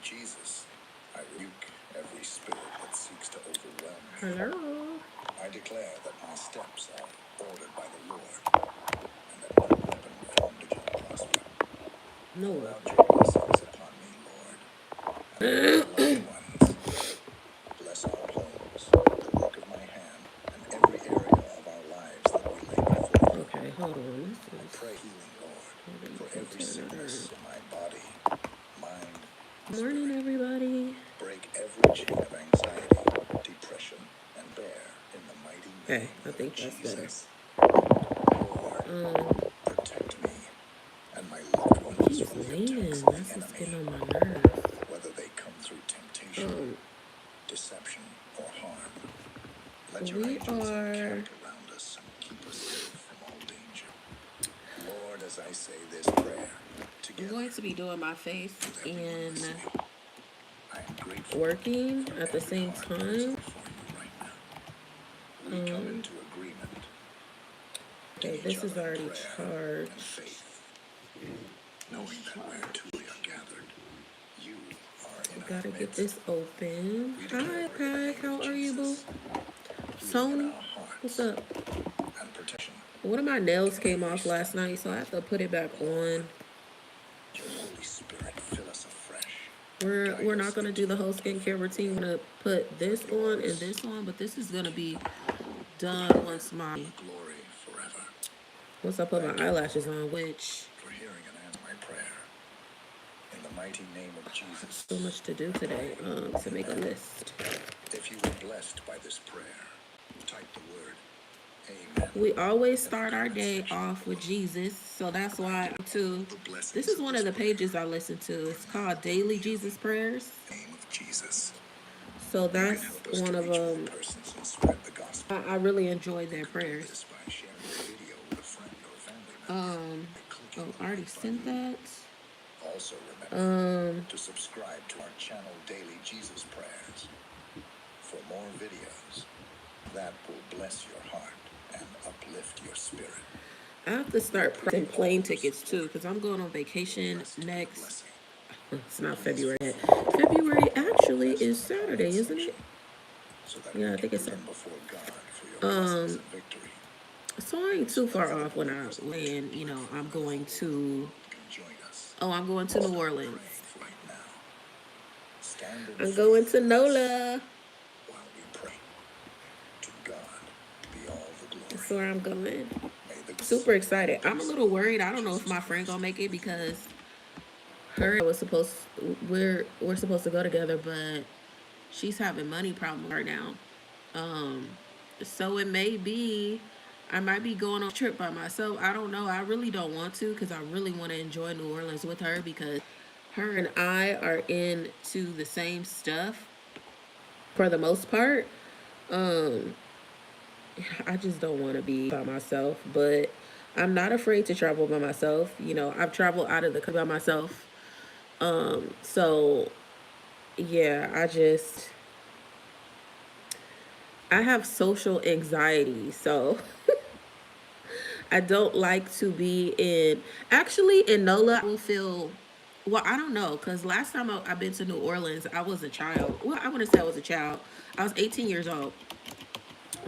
Jesus, I rebuke every spirit that seeks to overwhelm me. Hello. I declare that my steps are ordered by the Lord, and that no weapon formed against me prosper. No. Pour out your blessings upon me, Lord, and my loved ones. Bless our homes, the work of my hand, and every area of our lives that we lay before you. Okay, hold on. I pray healing, Lord, for every Turn it sickness in my body, mind, Morning, spirit. everybody. Break every chain of anxiety, depression, and bear in the mighty name Okay, I think of that's Jesus. better. Lord, protect me and my loved ones He's from the leaning. attacks of That's the what's enemy, getting on my nerves. whether they come through temptation, deception, or harm. Let your We angels are encamp around us and keep us safe from all danger. Lord, as I say this prayer, I'm together going to be doing my face with everyone and listening, I am grateful working for at the every same heart that is time. before you right now. We come into agreement, Okay, each this is other in already prayer and charged. faith, knowing that where two are gathered, you are in our Gotta get midst. this open. We Hi, declare in the Pack. name How of are you, boo? Jesus, healing in Sony, our what's hearts up? and protection One of my nails in came every off last step. night, so I have to put it back on. Your Holy Spirit fill us afresh. We're not gonna do the whole skincare routine. We're gonna put this on and Yours this on, but this is gonna be done power once my and glory forever. I put Thank my you, eyelashes Lord, on, which for hearing and answering my prayer. In the mighty name of Jesus. so much to do today. To make a list. If you were blessed by this prayer, type the word Amen. We always start our day off with Jesus, so that's why too. This is one of the pages I listen to. It's called Daily Jesus Prayers. Name of Jesus. So You can that's help us one to of reach more them. persons and spread the gospel. I really enjoy their You can do prayers. this by sharing the video with a friend or family member. By clicking Oh, the I already like sent button. that. Also remember to subscribe to our channel Daily Jesus Prayers for more videos that will bless your heart and uplift your spirit. I have to start pricing plane tickets too, because I'm going on vacation next. It's not February yet. February actually is Saturday, isn't it? Yeah, I think it's Saturday. So I ain't too far off when I land. You know, I'm going to. Oh, I'm going to New Orleans. I'm going to NOLA. That's where I'm going. Super excited. I'm a little worried. I don't know if my friend gonna make it because we're supposed to go together, but she's having money problems right now. So it may be I might be going on a trip by myself. I don't know. I really don't want to because I really want to enjoy New Orleans with her because her and I are into the same stuff for the most part. Um, I just don't want to be by myself, but I'm not afraid to travel by myself. You know, I've traveled out of the country by myself. So yeah, I have social anxiety, so I don't like to be actually in NOLA. I will feel, well, I don't know, because last time I've been to New Orleans, I was a child. Well, I wouldn't say I was a child. I was 18 years old.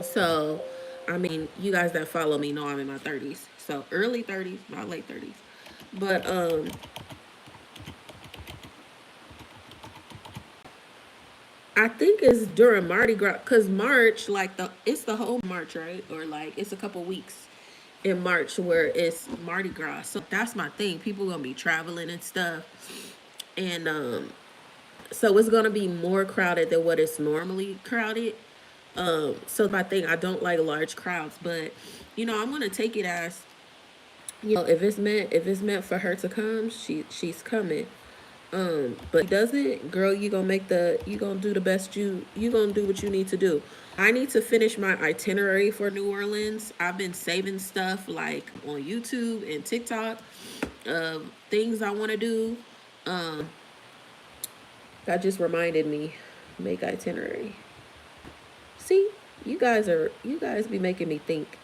So, I mean, you guys that follow me know I'm in my 30s. So, early 30s, not late 30s. But, I think it's during Mardi Gras, because March, like it's the whole March, right? Or like it's a couple weeks in March where it's Mardi Gras. So that's my thing. People gonna be traveling and stuff, and so it's gonna be more crowded than what it's normally crowded. So my thing, I don't like large crowds, but you know, I'm gonna take it as, you know, if it's meant for her to come, she's coming. But if he doesn't, girl, you gonna do the best you gonna do what you need to do. I need to finish my itinerary for New Orleans. I've been saving stuff like on YouTube and TikTok of things I want to do. That just reminded me, make itinerary. See, you guys be making me think.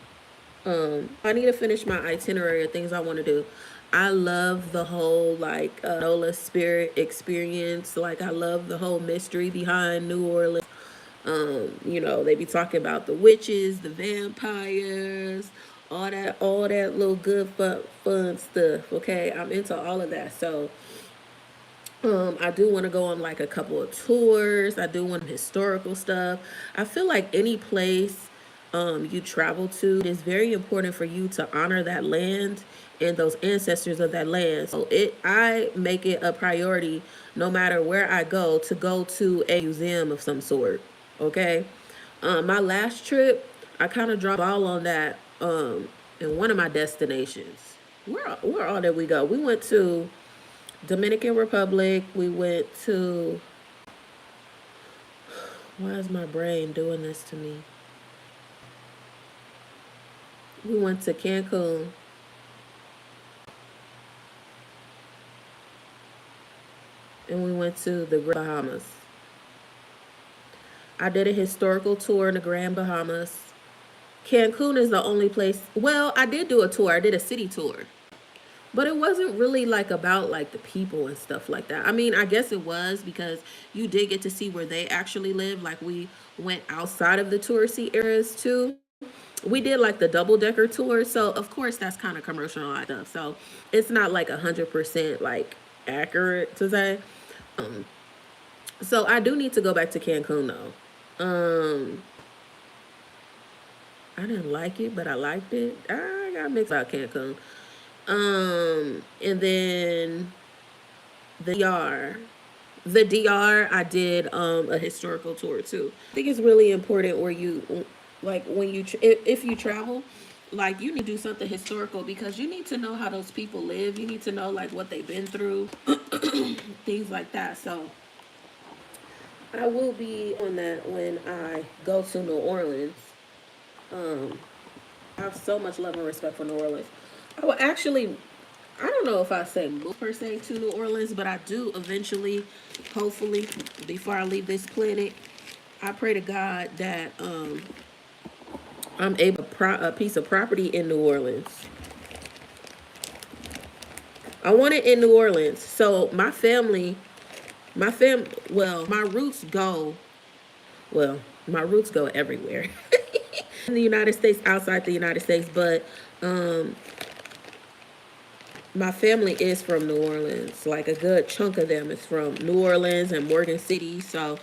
I need to finish my itinerary of things I want to do. I love the whole like Nola spirit experience. Like I love the whole mystery behind New Orleans. You know, they be talking about the witches, the vampires, all that little good fun stuff. Okay, I'm into all of that. So I do want to go on like a couple of tours. I do want historical stuff. I feel like any place you travel to, it is very important for you to honor that land and those ancestors of that land. So I make it a priority, no matter where I go to a museum of some sort. Okay. My last trip, I kind of dropped ball on that in one of my destinations. Where all did we go? We went to Dominican Republic. We went to, why is my brain doing this to me? We went to Cancun and we went to the Bahamas. I did a historical tour in the Grand Bahamas. Cancun is the only place. Well, I did do a tour. I did a city tour. But it wasn't really like about like the people and stuff like that. I mean, I guess it was because you did get to see where they actually live. Like we went outside of the touristy areas too. We did like the double decker tour, so of course that's kind of commercialized stuff. So it's not like 100% like accurate to say. So I do need to go back to Cancun though. I didn't like it, but I liked it. I got mixed about Cancun. And then the DR. The DR, I did a historical tour too. I think it's really important where you like when you if you travel, like you need to do something historical because you need to know how those people live. You need to know like what they've been through, things like that. So I will be on that when I go to New Orleans. Um, I have so much love and respect for New Orleans. I will actually, I don't know if I say move per se to New Orleans, but I do eventually, hopefully, before I leave this planet. I pray to God that I'm able to a piece of property in New Orleans. I want it in New Orleans. So well, well, my roots go everywhere. In the United States, outside the United States, but my family is from New Orleans. Like a good chunk of them is from New Orleans and Morgan City. So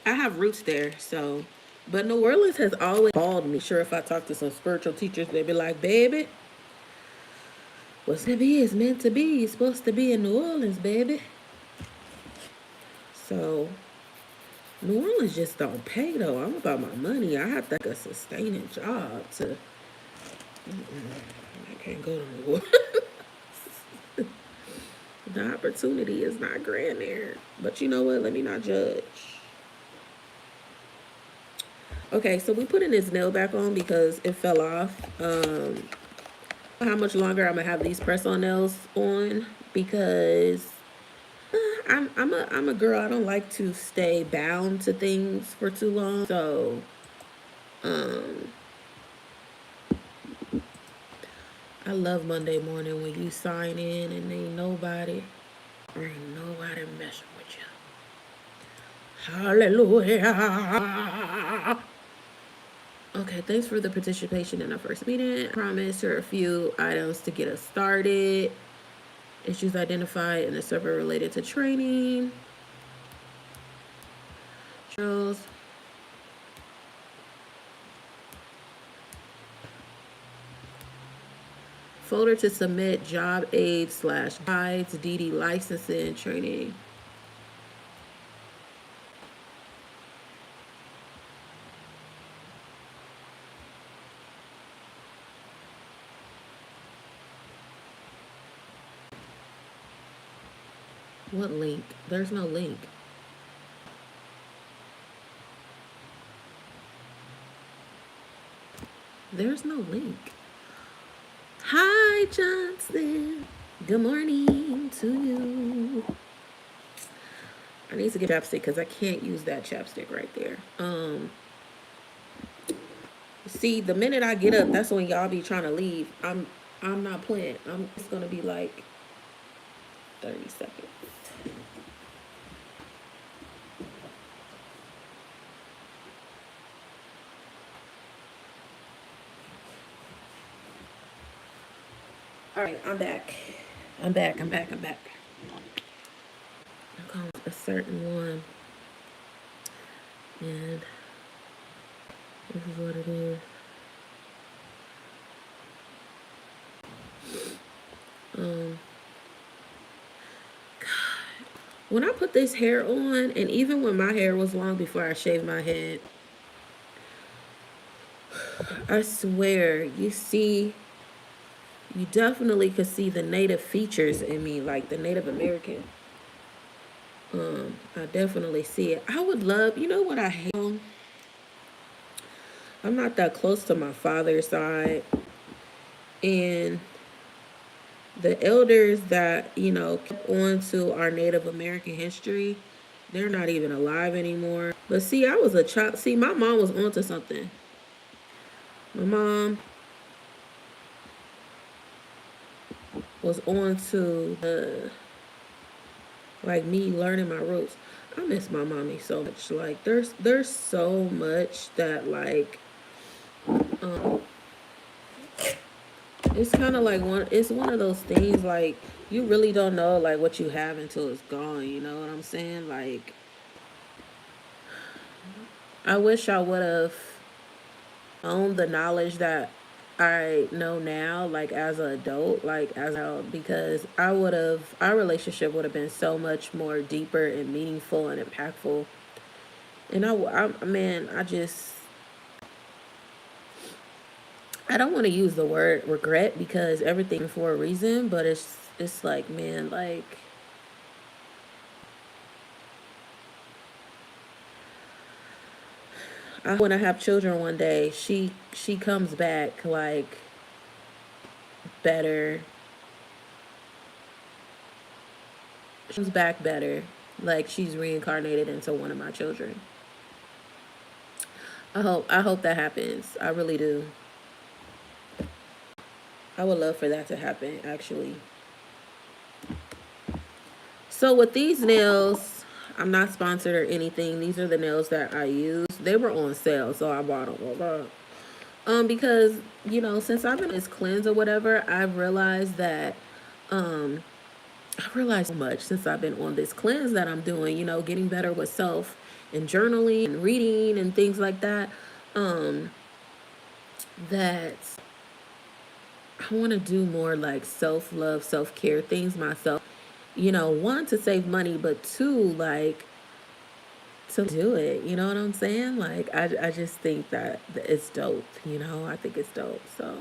I have roots there. So, but New Orleans has always called me. Sure, if I talk to some spiritual teachers, they'd be like, baby, what's to be is meant to be. You're supposed to be in New Orleans, baby. So New Orleans just don't pay though. I'm about my money. I have to like a sustaining job to. I can't go to New Orleans. The opportunity is not grand there. But you know what? Let me not judge. Okay, so we putting this nail back on because it fell off. How much longer I'm gonna have these press-on nails on because I'm a girl. I don't like to stay bound to things for too long. So, I love Monday morning when you sign in and ain't nobody messing with you. Hallelujah. Okay, thanks for the participation in our first meeting. I promise here are a few items to get us started. Issues identified in the server related to training. Drills. Folder to submit job aids / guides, DD licensing training. What link? There's no link. There's no link. Hi, Johnson. Good morning to you. I need to get chapstick because I can't use that chapstick right there. See, the minute I get up, that's when y'all be trying to leave. I'm not playing. I'm just gonna be like, 30 seconds. All right, I'm back. I'm back. I'm back. I'm calling a certain one. And this is what it is. When I put this hair on, and even when my hair was long before I shaved my head, I swear, you definitely could see the native features in me, like the Native American. I definitely see it. I would love, you know what I hate? I'm not that close to my father's side. And the elders that, kept on to our Native American history, they're not even alive anymore. But see, I was a child. See, my mom was onto something. My mom was on to like me learning my roots. I miss my mommy so much. Like there's so much that like it's kind of like it's one of those things like you really don't know like what you have until it's gone, you know what I'm saying? Like I wish I would have known the knowledge that I know now, like as an adult, because our relationship would have been so much more deeper and meaningful and impactful. And man, I don't want to use the word regret because everything for a reason, but it's like, man, like I when I have children one day, she comes back like better. She comes back better, like she's reincarnated into one of my children. I hope that happens. I really do. I would love for that to happen, actually. So with these nails, I'm not sponsored or anything. These are the nails that I use. They were on sale, so I bought them. Because since I've been on this cleanse or whatever, I've realized so much since I've been on this cleanse that I'm doing. Getting better with self and journaling and reading and things like that. That I want to do more like self love, self care things myself. One, to save money, but two, like to do it. You know what I'm saying? Like, I just think that it's dope. I think it's dope. So,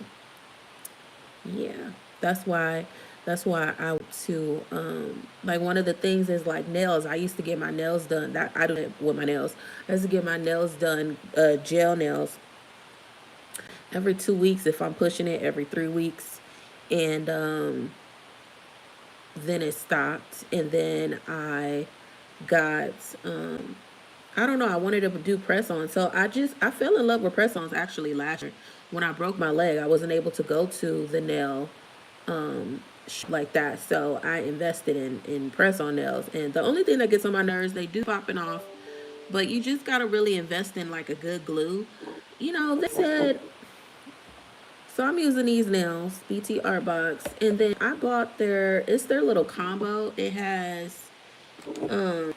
yeah, that's why. That's why I went to like one of the things is like nails. I used to get my nails done. That I do it with my nails. I used to get my nails done, gel nails, every 2 weeks if I'm pushing it, every 3 weeks, and then it stopped, and then I got I don't know, I wanted to do press on, so I fell in love with press ons actually last year. When I broke my leg, I wasn't able to go to the nail like that, so I invested in press on nails. And the only thing that gets on my nerves, they do popping off, but you just gotta really invest in like a good glue. They said, so I'm using these nails, BT Art Box, and then it's their little combo. It has, I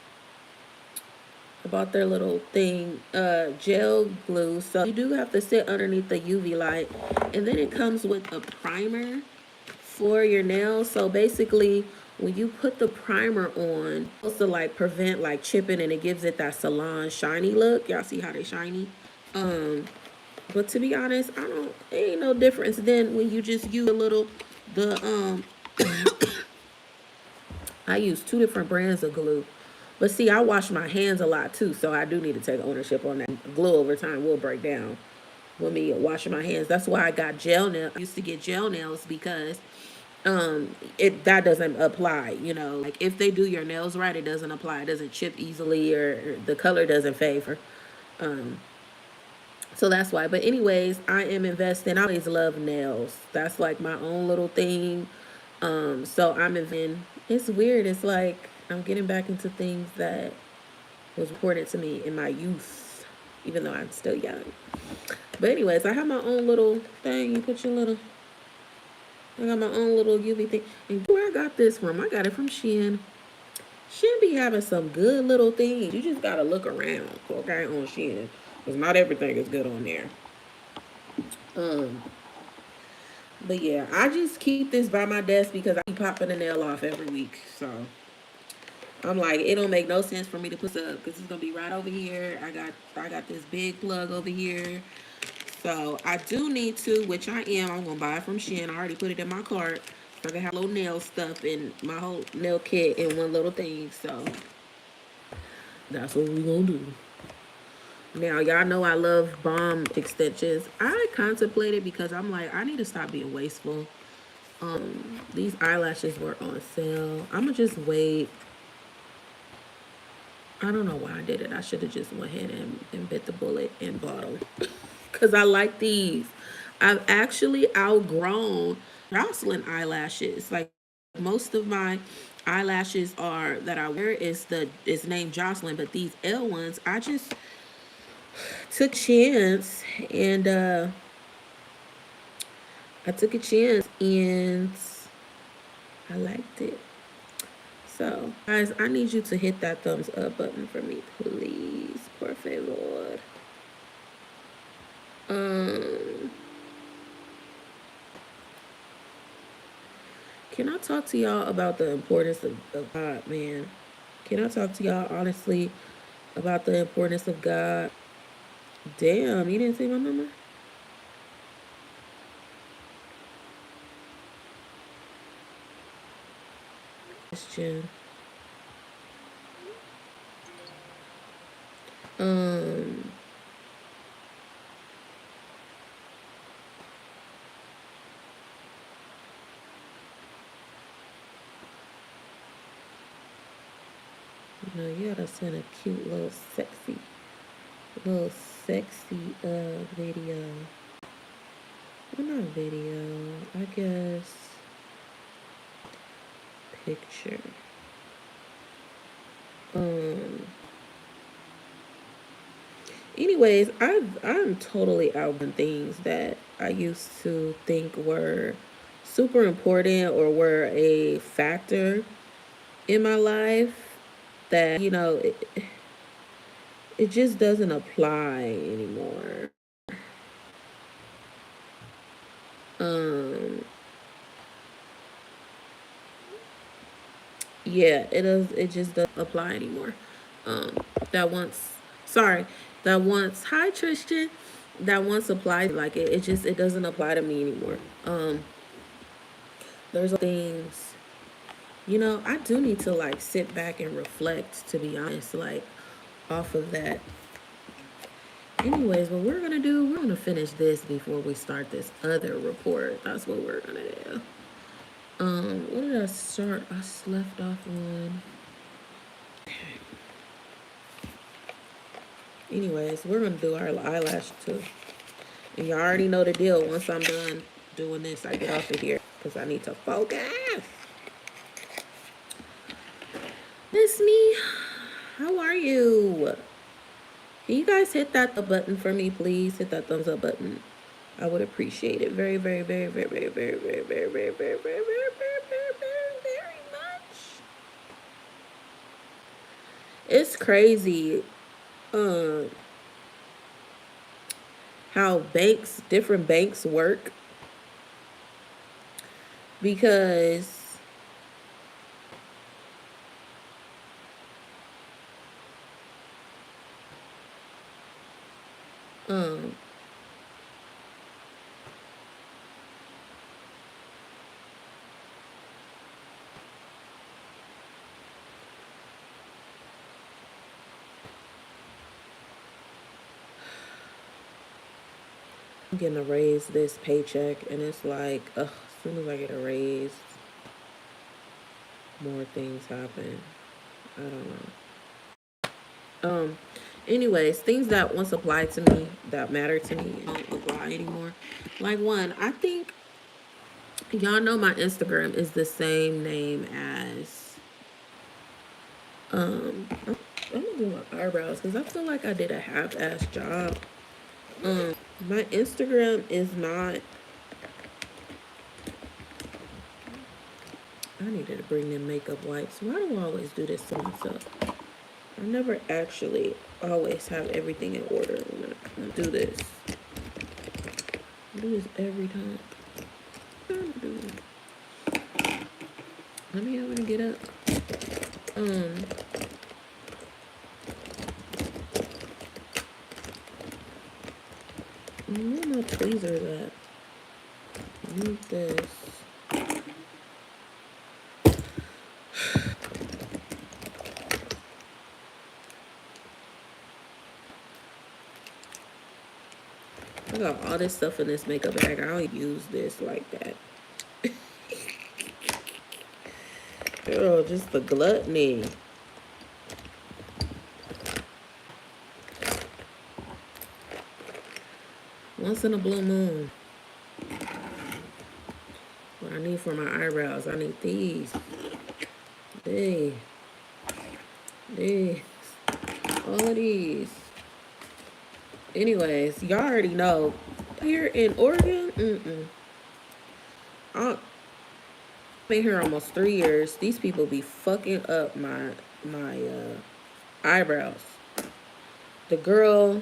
bought their little thing, gel glue. So you do have to sit underneath the UV light, and then it comes with a primer for your nails. So basically, when you put the primer on, it's supposed to like prevent like chipping, and it gives it that salon shiny look. Y'all see how they shiny? But to be honest, it ain't no difference than when you just use the I use 2 different brands of glue. But see, I wash my hands a lot too, so I do need to take ownership on that. Glue over time will break down with me washing my hands. That's why I got gel nails. I used to get gel nails because it that doesn't apply, like if they do your nails right, it doesn't apply. It doesn't chip easily, or the color doesn't favor. So that's why. But anyways, I am investing. I always love nails. That's like my own little thing. So I'm investing It's weird. It's like I'm getting back into things that was important to me in my youth, even though I'm still young. But anyways, I have my own little thing. You put your little. I got my own little UV thing. And where I got this from? I got it from Shein. Shein be having some good little things. You just gotta look around, okay, on Shein, because not everything is good on there. Um, but yeah, I just keep this by my desk because I keep popping a nail off every week. So I'm like, it don't make no sense for me to put up because it's gonna be right over here. I got this big plug over here. So I do need to, which I am. I'm gonna buy it from Shein. I already put it in my cart. So I can have little nail stuff and my whole nail kit in one little thing. So that's what we gonna do. Now y'all know I love bomb extensions. I contemplated because I'm like, I need to stop being wasteful. These eyelashes were on sale. I'ma just wait. I don't know why I did it. I should have just went ahead and bit the bullet and bought them. Because I like these. I've actually outgrown Jocelyn eyelashes. Like most of my eyelashes are that I wear is named Jocelyn, but these L ones, I just took a chance and I took a chance and I liked it. So, guys, I need you to hit that thumbs up button for me, please. Por favor. Um, can I talk to y'all about the importance of God, man? Can I talk to y'all honestly about the importance of God? Damn, you didn't see my number? Question. Um, you gotta send a cute little sexy video. Well, not video, I guess picture. Um anyways, I'm totally out on things that I used to think were super important or were a factor in my life that, it just doesn't apply anymore. Um yeah, it just doesn't apply anymore. Um that once sorry, that once hi Tristan, that once applied like it doesn't apply to me anymore. There's things, I do need to like sit back and reflect, to be honest, like off of that. Anyways, what we're gonna do, we're gonna finish this before we start this other report. That's what we're gonna do. What did I start? I left off on. Anyways, we're gonna do our eyelash too. And you already know the deal. Once I'm done doing this, I get off of here because I need to focus. Miss me, how are you? Can you guys hit that button for me, please? Hit that thumbs up button. I would appreciate it very, very, very, very, very, very, very, very, very, very, very, very, very, very, very, very much. It's crazy, um, how different banks work because um I'm getting a raise this paycheck and it's like, ugh, as soon as I get a raise, more things happen. I don't know. Anyways, things that once applied to me that matter to me don't apply anymore. Like one, I think Y'all know my Instagram is the same name as I'm gonna do my eyebrows because I feel like I did a half-ass job. My Instagram is not. I needed to bring them makeup wipes. Why do I always do this to myself? I never actually always have everything in order when I do this. I do this every time. Let me over and get up. Where my tweezers at? I need this. I got all this stuff in this makeup bag. I don't use this like that. Girl, just the gluttony. Once in a blue moon. What I need for my eyebrows, I need these. These. All of these. Anyways, y'all already know. Here in Oregon, I've been here almost 3 years. These people be fucking up my eyebrows. The girl,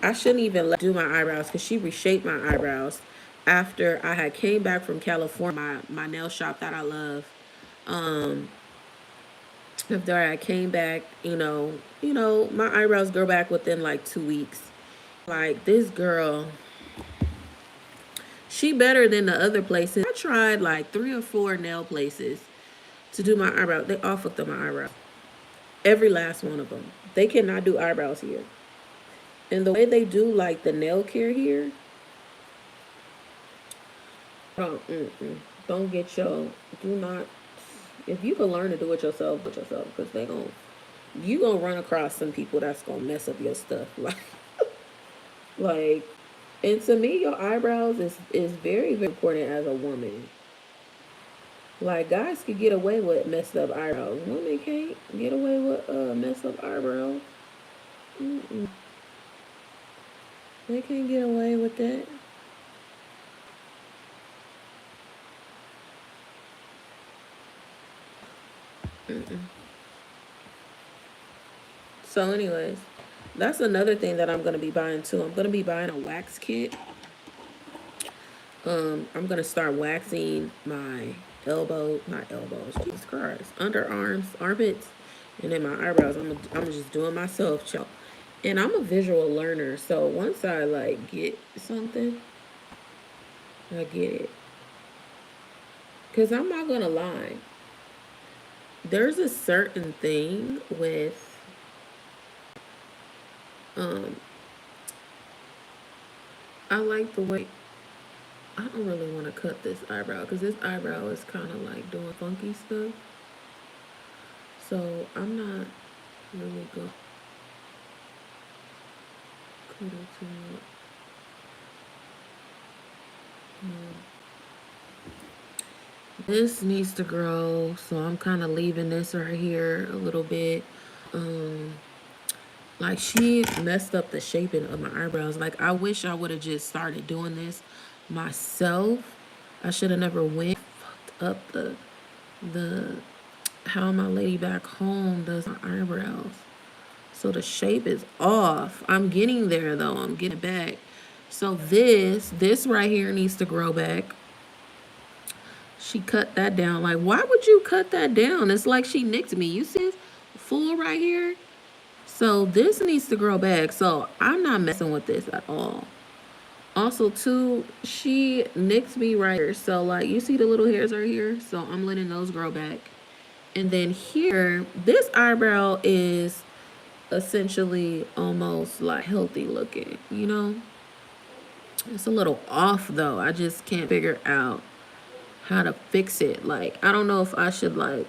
I shouldn't even let her do my eyebrows because she reshaped my eyebrows after I had came back from California, my nail shop that I love. After I came back, my eyebrows grow back within like 2 weeks. Like this girl, she better than the other places. I tried like 3 or 4 nail places to do my eyebrows. They all fucked up my eyebrows. Every last one of them. They cannot do eyebrows here. And the way they do like the nail care here, don't get your, do not, if you can learn to do it yourself, do it yourself. Because you gonna run across some people that's gonna mess up your stuff. Like, and to me, your eyebrows is very, very important as a woman. Like, guys can get away with messed up eyebrows. Women can't get away with messed up eyebrows. They can't get away with that. So, anyways, that's another thing that I'm gonna be buying too. I'm gonna be buying a wax kit. I'm gonna start waxing my not elbows, Jesus Christ, underarms, armpits, and then my eyebrows. I'm just doing myself, chill. And I'm a visual learner, so once I like get something, I get it. Cause I'm not gonna lie, there's a certain thing with I like the way I don't really want to cut this eyebrow because this eyebrow is kind of like doing funky stuff. So I'm not really going to cut it too much. This needs to grow, so I'm kind of leaving this right here a little bit. Like she messed up the shaping of my eyebrows. Like I wish I would have just started doing this myself. I should have never went fucked up the how my lady back home does my eyebrows. So the shape is off. I'm getting there though. I'm getting back. So this right here needs to grow back. She cut that down. Like, why would you cut that down? It's like she nicked me. You see this full right here? So this needs to grow back. So I'm not messing with this at all. Also, too, she nicked me right here. So, like, you see the little hairs right here? So I'm letting those grow back. And then here, this eyebrow is essentially almost like healthy looking, you know? It's a little off though. I just can't figure out how to fix it. Like, I don't know if I should like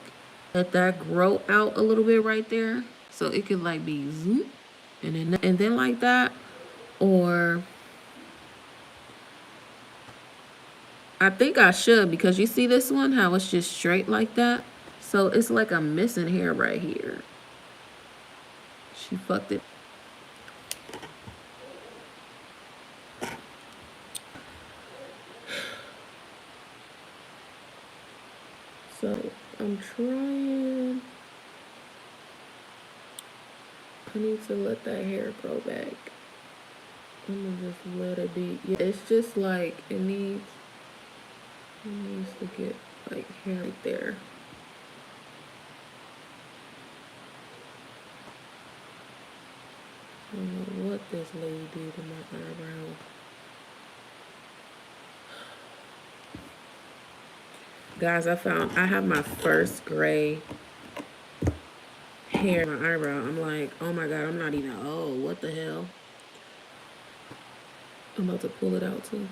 let that grow out a little bit right there so it could like be zoom and then like that, or I think I should, because you see this one, how it's just straight like that? So it's like I'm missing hair right here. She fucked it. So I'm trying. I need to let that hair grow back. I'm gonna just let it be. Yeah, it's just like it needs to get like hair right there. I don't know what this lady did to my eyebrow. Guys, I have my first gray hair in my eyebrow. I'm like, oh my god, I'm not even old. What the hell? I'm about to pull it out too.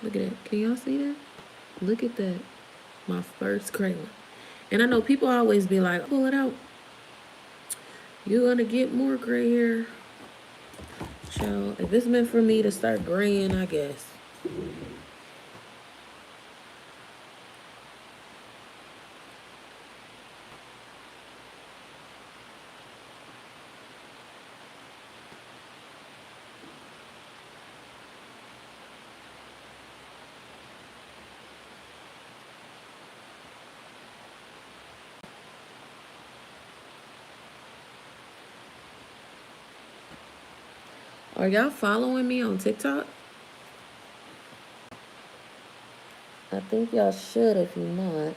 Look at that. Can y'all see that? Look at that. My first gray one. And I know people always be like, pull it out. You're gonna get more gray hair. Child, if it's meant for me to start graying, I guess. Are y'all following me on TikTok? I think y'all should if you're not.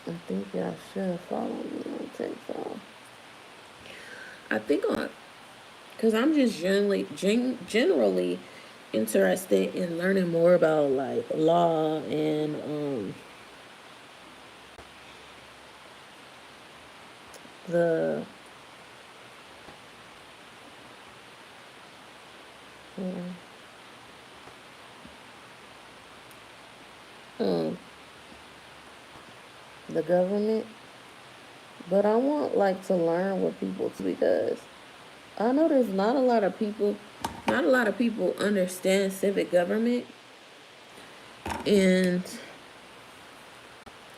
I think y'all should follow me on TikTok. I think on, because I'm just generally interested in learning more about like law and the um the government, but I want like to learn with people too, because I know there's not a lot of people understand civic government, and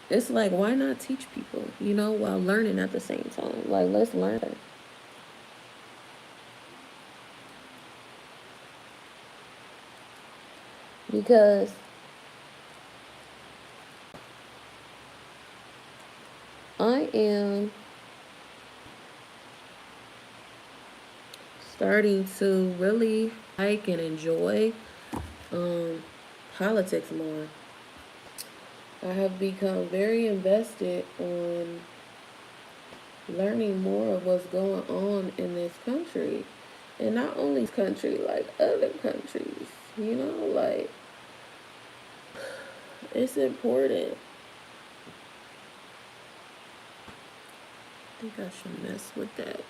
it's like, why not teach people, while learning at the same time? Like, let's learn. Because I am starting to really like and enjoy politics more. I have become very invested on learning more of what's going on in this country. And not only this country, like other countries, like it's important. I think I should mess with that.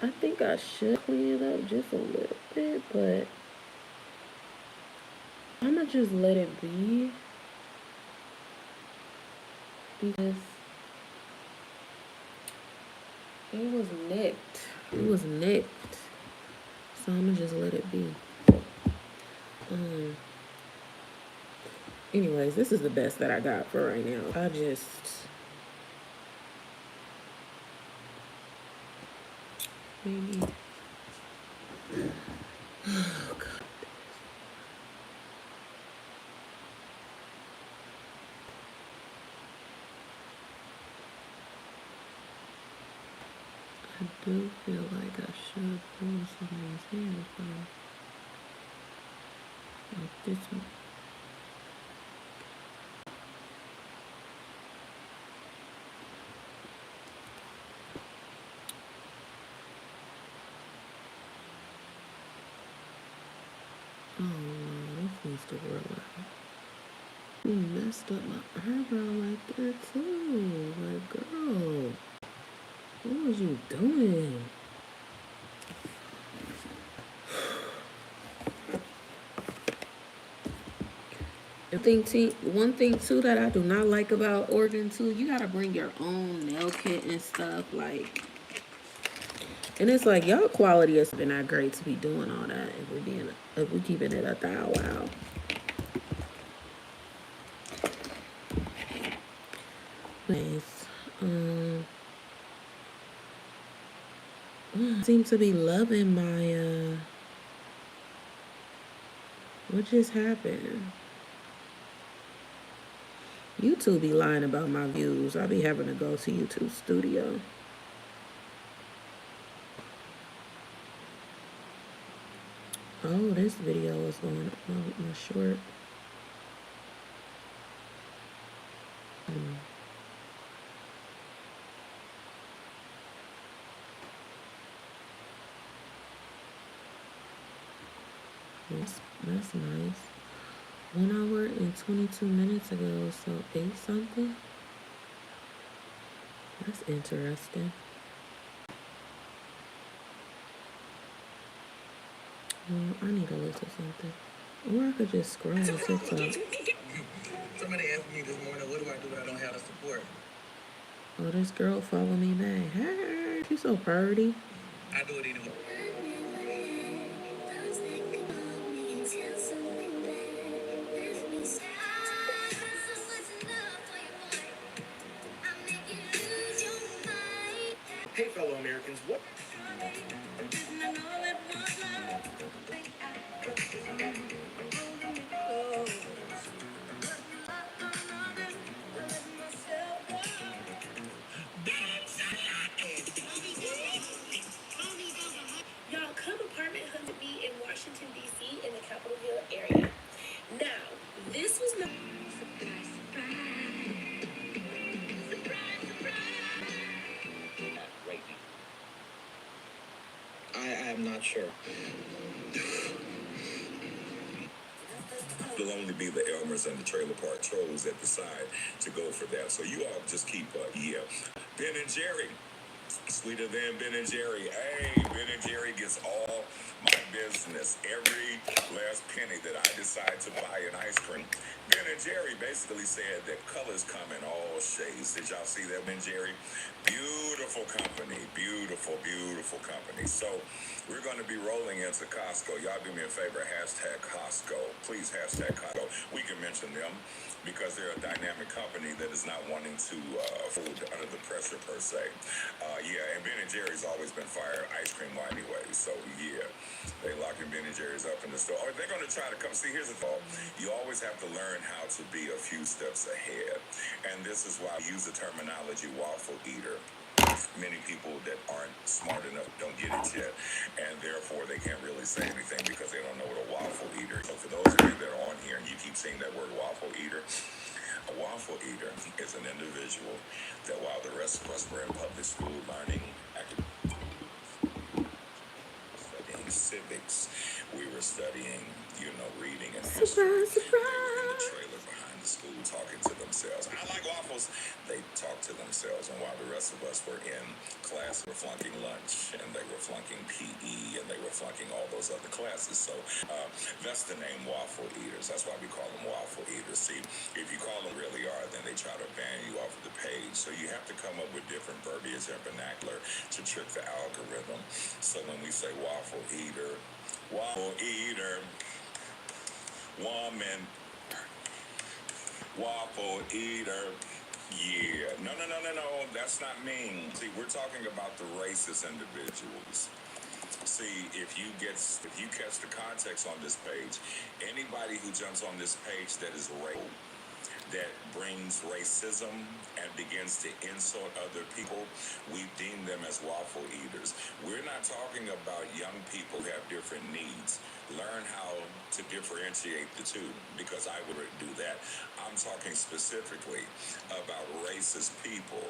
I think I should clean it up just a little bit, but I'm gonna just let it be, because it was nicked. It was nicked. So I'm gonna just let it be. Anyways, this is the best that I got for right now. Maybe. Oh, God. I do feel like I should pull some of these hairs though. Like this one. Oh no, this needs to grow out. You messed up my eyebrow like that too. Like, girl, what was you doing? One thing too that I do not like about Oregon too, you gotta bring your own nail kit and stuff. Like, And it's like y'all quality has been not great to be doing all that if we keeping it a thou wow. Nice. I seem to be loving my what just happened? YouTube be lying about my views. I be having to go to YouTube Studio. Oh, this video was going my short. That's nice. 1 hour and 22 minutes ago, so 8 something. That's interesting. Well, I need to look at something. Or I could just scroll on TikTok. Somebody asked me this morning, what do I do when I don't have the support? Oh, this girl follow me back. Hey, she's so pretty. I do it anyway. Hey, fellow Americans, what? Y'all come apartment hunting me in Washington, D.C. in the Capitol Hill area. Now, this was not... I am not sure. It'll only be the Elmers and the Trailer Park Trolls at the side to go for that. So you all just keep up. Yeah. Ben and Jerry. Sweeter than Ben and Jerry. Hey, Ben and Jerry gets all my business. Every last penny that I decide to buy an ice cream. Ben and Jerry basically said that colors come in all shades. Did y'all see that, Ben and Jerry? Beautiful company. Beautiful, beautiful company. So we're going to be rolling into Costco. Y'all do me a favor. Hashtag Costco. Please hashtag Costco. We can mention them because they're a dynamic company that is not wanting to fold under the pressure per se. Yeah, and Ben and Jerry's always been fire ice cream anyway. So yeah, they locking Ben and Jerry's up in the store. They're going to try to come. See, here's the thought. You always have to learn how to be a few steps ahead. And this is why I use the terminology waffle eater. Many people that aren't smart enough don't get it yet, and therefore they can't really say anything because they don't know what a waffle eater is. So for those of you that are on here and you keep saying that word waffle eater, a waffle eater is an individual that while the rest of us were in public school learning studying civics, we were studying, reading and history. Surprise, They were in the surprise. trailer behind the school talking to themselves. I like waffles. They talk to themselves, and while the rest of us were in class, were flunking lunch, and they were flunking PE, and they were flunking all those other classes. So that's the name waffle eaters. That's why we call them waffle eaters. See, if you call them really are, then they try to ban you off of the page. So you have to come up with different verbiage and vernacular to trick the algorithm. So when we say waffle eater, woman, waffle eater. Yeah, no, that's not mean. See, we're talking about the racist individuals. See, if you catch the context on this page, anybody who jumps on this page that is racial, that brings racism and begins to insult other people, we deem them as waffle eaters. We're not talking about young people who have different needs. Learn how to differentiate the two, because I would do that. I'm talking specifically about racist people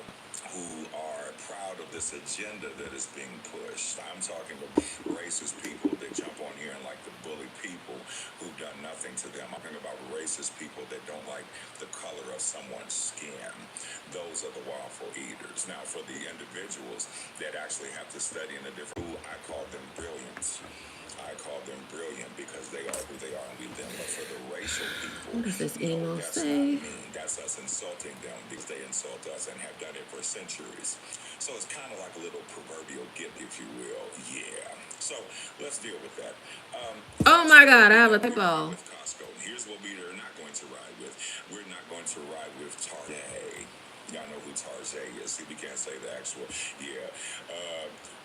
who are proud of this agenda that is being pushed. I'm talking about racist people that jump on here and like to bully people who've done nothing to them. I'm talking about racist people that don't like the color of someone's skin. Those are the waffle eaters. Now, for the individuals that actually have to study in a different school, I call them brilliant. I call them brilliant because they are who they are and we them. But for the racial people, What does this no, email that's not say? mean. That's us insulting them because they insult us and have done it for centuries. So it's kind of like a little proverbial gift, if you will. Yeah. So let's deal with that. Oh my God, I have a typo. With Costco. Here's what we are not going to ride with. We're not going to ride with Target. Y'all know who Tarjay is. See, we can't say the actual. Yeah.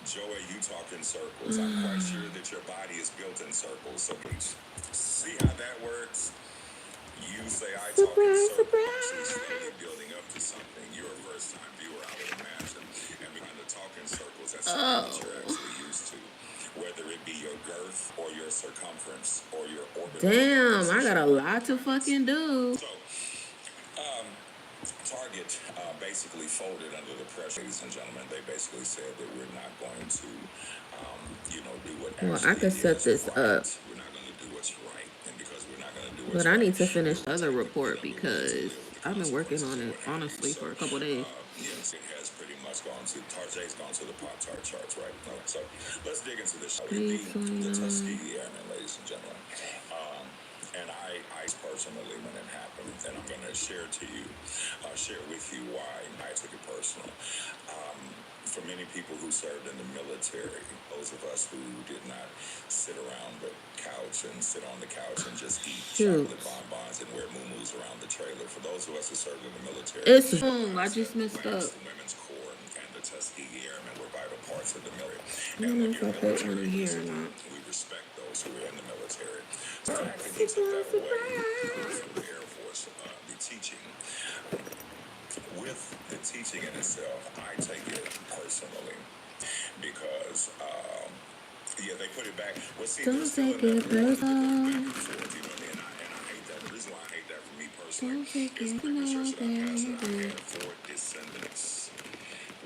Joey, you talk in circles. I'm quite sure that your body is built in circles. So please see how that works. You say I talk in Surprise, circles. Actually surprise. slowly building up to something. You're a first time viewer, I would imagine. And behind the talk in circles, that's something that you're Oh. actually used to. Whether it be your girth or your circumference or your orbital Damn, I got position a on the lot to planets. fucking do. So, Target basically folded under the pressure, ladies and gentlemen. They basically said that we're not going to, do what Well, I actually could set is this right. up, We're not going to do what's right. And because we're not going to do but what's I right, need to we finish the will other take, report we will have to because live with the I've been working consequences on and it what have you. honestly So, for a couple days. yes, it has pretty much gone to, Tarjay's gone to the Pop-Tart charts, right? So let's dig into this. Page The 29. Tuskegee Airmen, ladies and gentlemen. And I personally, when it happened, and I'm going to share with you why I took it personal. For many people who served in the military, those of us who did not sit around the couch and sit on the couch and just eat Shoot. chocolate bonbons and wear muumuus around the trailer, for those of us who served in the military, It's boom. I just the messed up. Lance, the Women's Corps, and the Tuskegee Airmen were vital parts of the military. I And don't know when if you're I put one military, in here or not. we respect those who are in the military. So the fact that he took Surprise, that away surprise. from the Air Force, the teaching, with the teaching in itself, I take it personally because, they put it back. Well, see, Don't there's still take enough it water to go back personal. and forth, you know what I mean? And I hate that. The reason why I hate that for me personally Don't take is it, the research that I passed that I baby. had for descendants.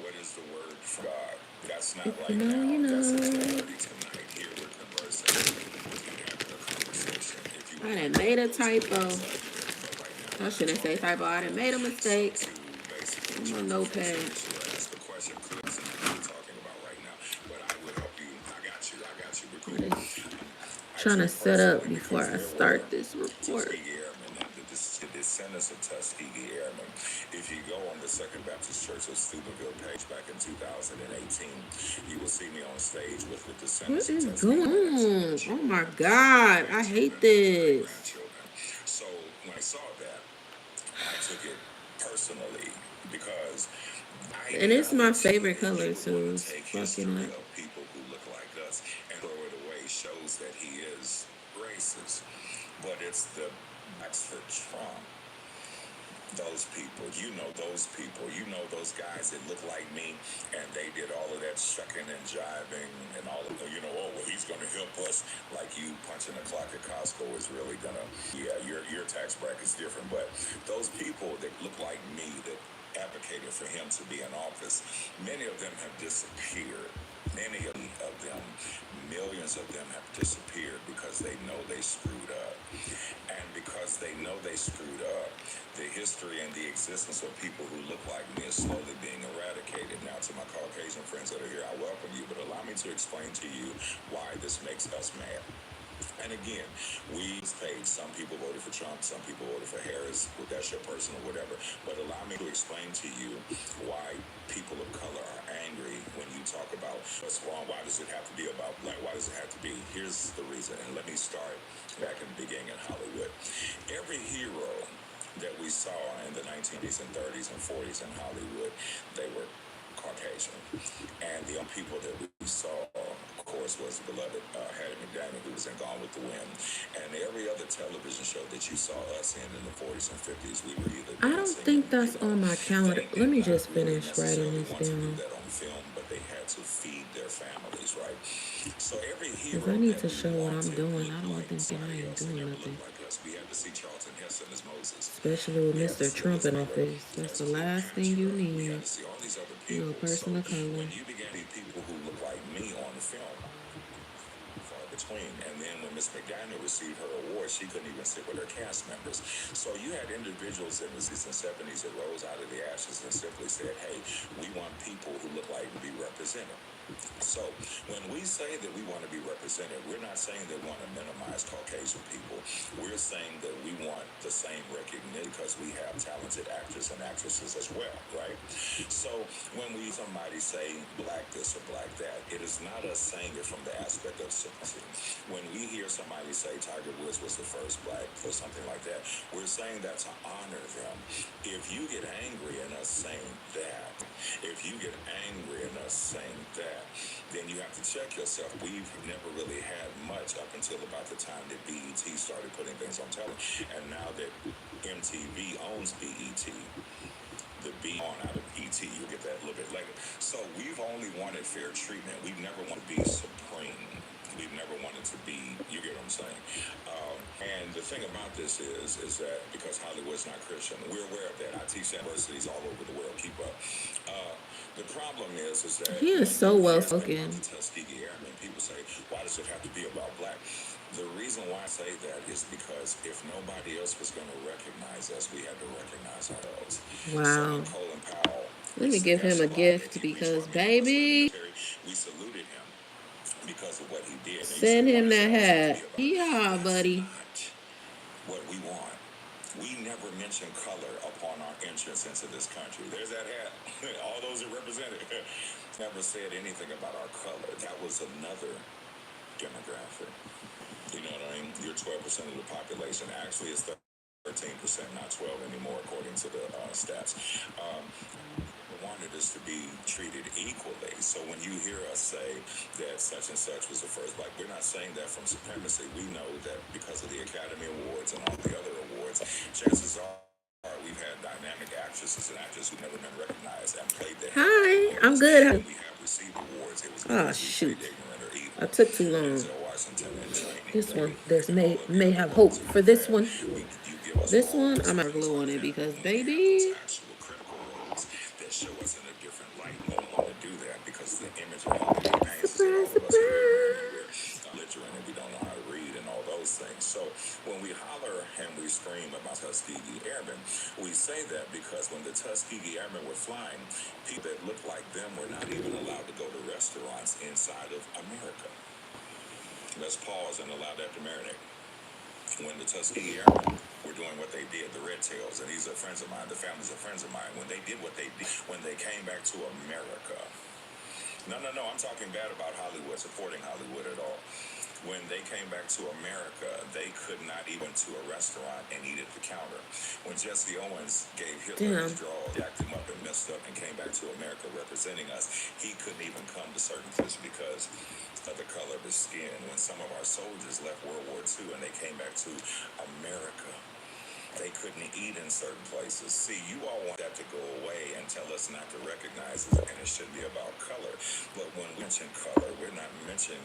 What is the word for God? That's not If you right know, now. you That's at know. 10:30 tonight. Here we're conversing with you, having a conversation. If you I would done like one made of a those typo. comments, you can. But right now I we're shouldn't say talking typo. I done made a so mistake to basically on my try to fix notepad. it, you ask the question, Chris, and what we're talking about right now. But I will help you. I got you. We're I'm cool. just I trying took to it set up personally before because I there were start this report. Tuskegee Airmen and the descendants of Tuskegee Airmen. If you go on the Second Baptist Church of Steubenville page back in 2018, you will see me on stage with the What descendants of is Tuskegee going Airmen and their on? Oh my children, God. I grandchildren, hate great this. grandchildren. So when I saw that, I took it personally because the And it's my ideology favorite that he color would want to too. It's take fucking history up. of people who look like us and throw it away shows that he is racist. But it's the backs for Trump. Those people, those guys that look like me, and they did all of that shucking and jiving and all of the, oh, well, he's going to help us. Like you punching a clock at Costco is really going to, your tax bracket's different. But those people that look like me that advocated for him to be in office, many of them have disappeared. Many of them, millions of them have disappeared because they know they screwed up. And because they know they screwed up, the history and the existence of people who look like me is slowly being eradicated. Now, to my Caucasian friends that are here, I welcome you, but allow me to explain to you why this makes us mad. And again, we paid. Some people voted for Trump, some people voted for Harris. Well, that's your personal whatever. But allow me to explain to you why people of color are angry when you talk about what's wrong. Why does it have to be about black? Why does it have to be? Here's the reason. And let me start back in the beginning in Hollywood. Every hero that we saw in the 1920s and 30s and 40s in Hollywood, they were Caucasian. And the only people that we saw, of course, was the beloved Hattie McDaniel, who was in Gone with the Wind. And every other television show that you saw us in the 40s and 50s, we were either I don't dancing think and, that's on my calendar. they Let did me not just really finish writing necessarily this want to do down. that on film, but they had to feed their families, right? So every Because hero I need that to we show what I'm wanted doing. I looked don't want like them thinking I somebody ain't else. They doing never nothing. looked like us. We had to see Charlton Heston as Moses. Especially with Mr. Yes, it Trump was in never office. That's as the last thing you Cleopatra. We had need. to see all these other You know, a people. So person of color. when you began to see people who look like me on the film, far between. And then when Miss McDaniel received her award, she couldn't even sit with her cast members. So you had individuals in the 60s and 70s that rose out of the ashes and simply said, hey, we want people who look like to be represented. So when we say that we want to be represented, we're not saying that we want to minimize Caucasian people. We're saying that we want the same recognition because we have talented actors and actresses as well, right? So when somebody say black this or black that, it is not us saying it from the aspect of sympathy. When we hear somebody say Tiger Woods was the first black or something like that, we're saying that to honor them. If you get angry in us saying that, if you get angry in us saying that, then you have to check yourself. We've never really had much up until about the time that BET started putting things on television. And now that MTV owns BET, the B on out of ET, you'll get that a little bit later. So we've only wanted fair treatment. We've never wanted to be supreme. We've never wanted to be, you get what I'm saying? And the thing about this is that because Hollywood's not Christian, we're aware of that. I teach universities all over the world. Keep up. The problem is that He is so well spoken. Tuskegee Airmen, people say, why does it have to be about black? The reason why I say that is because if nobody else was going to recognize us, we had to recognize ourselves. Wow. So Colin Powell, Let me give him a gift because, baby, we saluted him because of what he did. Send him that hat. Yeah, buddy. What we want. We never mention color upon our entrance into this country. There's that hat. All those are represented. Never said anything about our color. That was another demographic. You know what I mean? You're 12% of the population. Actually, it's 13%, not 12 anymore, according to the stats. Wanted us to be treated equally. So when you hear us say that such and such was the first black, we're not saying that from supremacy. We know that because of the Academy Awards and all the other awards, chances are we've had dynamic actresses and actors who've never been recognized and played the Hi, I'm good. we have received awards. It was Oh, shoot. I took too long. This one, there's may have hope for this one. This one, I'm gonna glue on it because, baby, that show us in a different light. We don't want to do that because the image of how it paints is that all of us are literate and we don't know how to read and all those things. So when we holler and we scream about Tuskegee Airmen, we say that because when the Tuskegee Airmen were flying, people that looked like them were not even allowed to go to restaurants inside of America. Let's pause and allow that to marinate. When the Tuskegee Airmen were doing what they did, the Red Tails, and these are friends of mine, the families are friends of mine, when they did what they did, when they came back to America, no, I'm talking bad about Hollywood, supporting Hollywood at all. When they came back to America, they could not even to a restaurant and eat at the counter. When Jesse Owens gave Hitler his draw, jacked him up and messed up and came back to America representing us, he couldn't even come to certain places because of the color of his skin. When some of our soldiers left World War II and they came back to America, they couldn't eat in certain places. See, you all want that to go away and tell us not to recognize it, and it should be about color. But when we mention color, we're not mentioning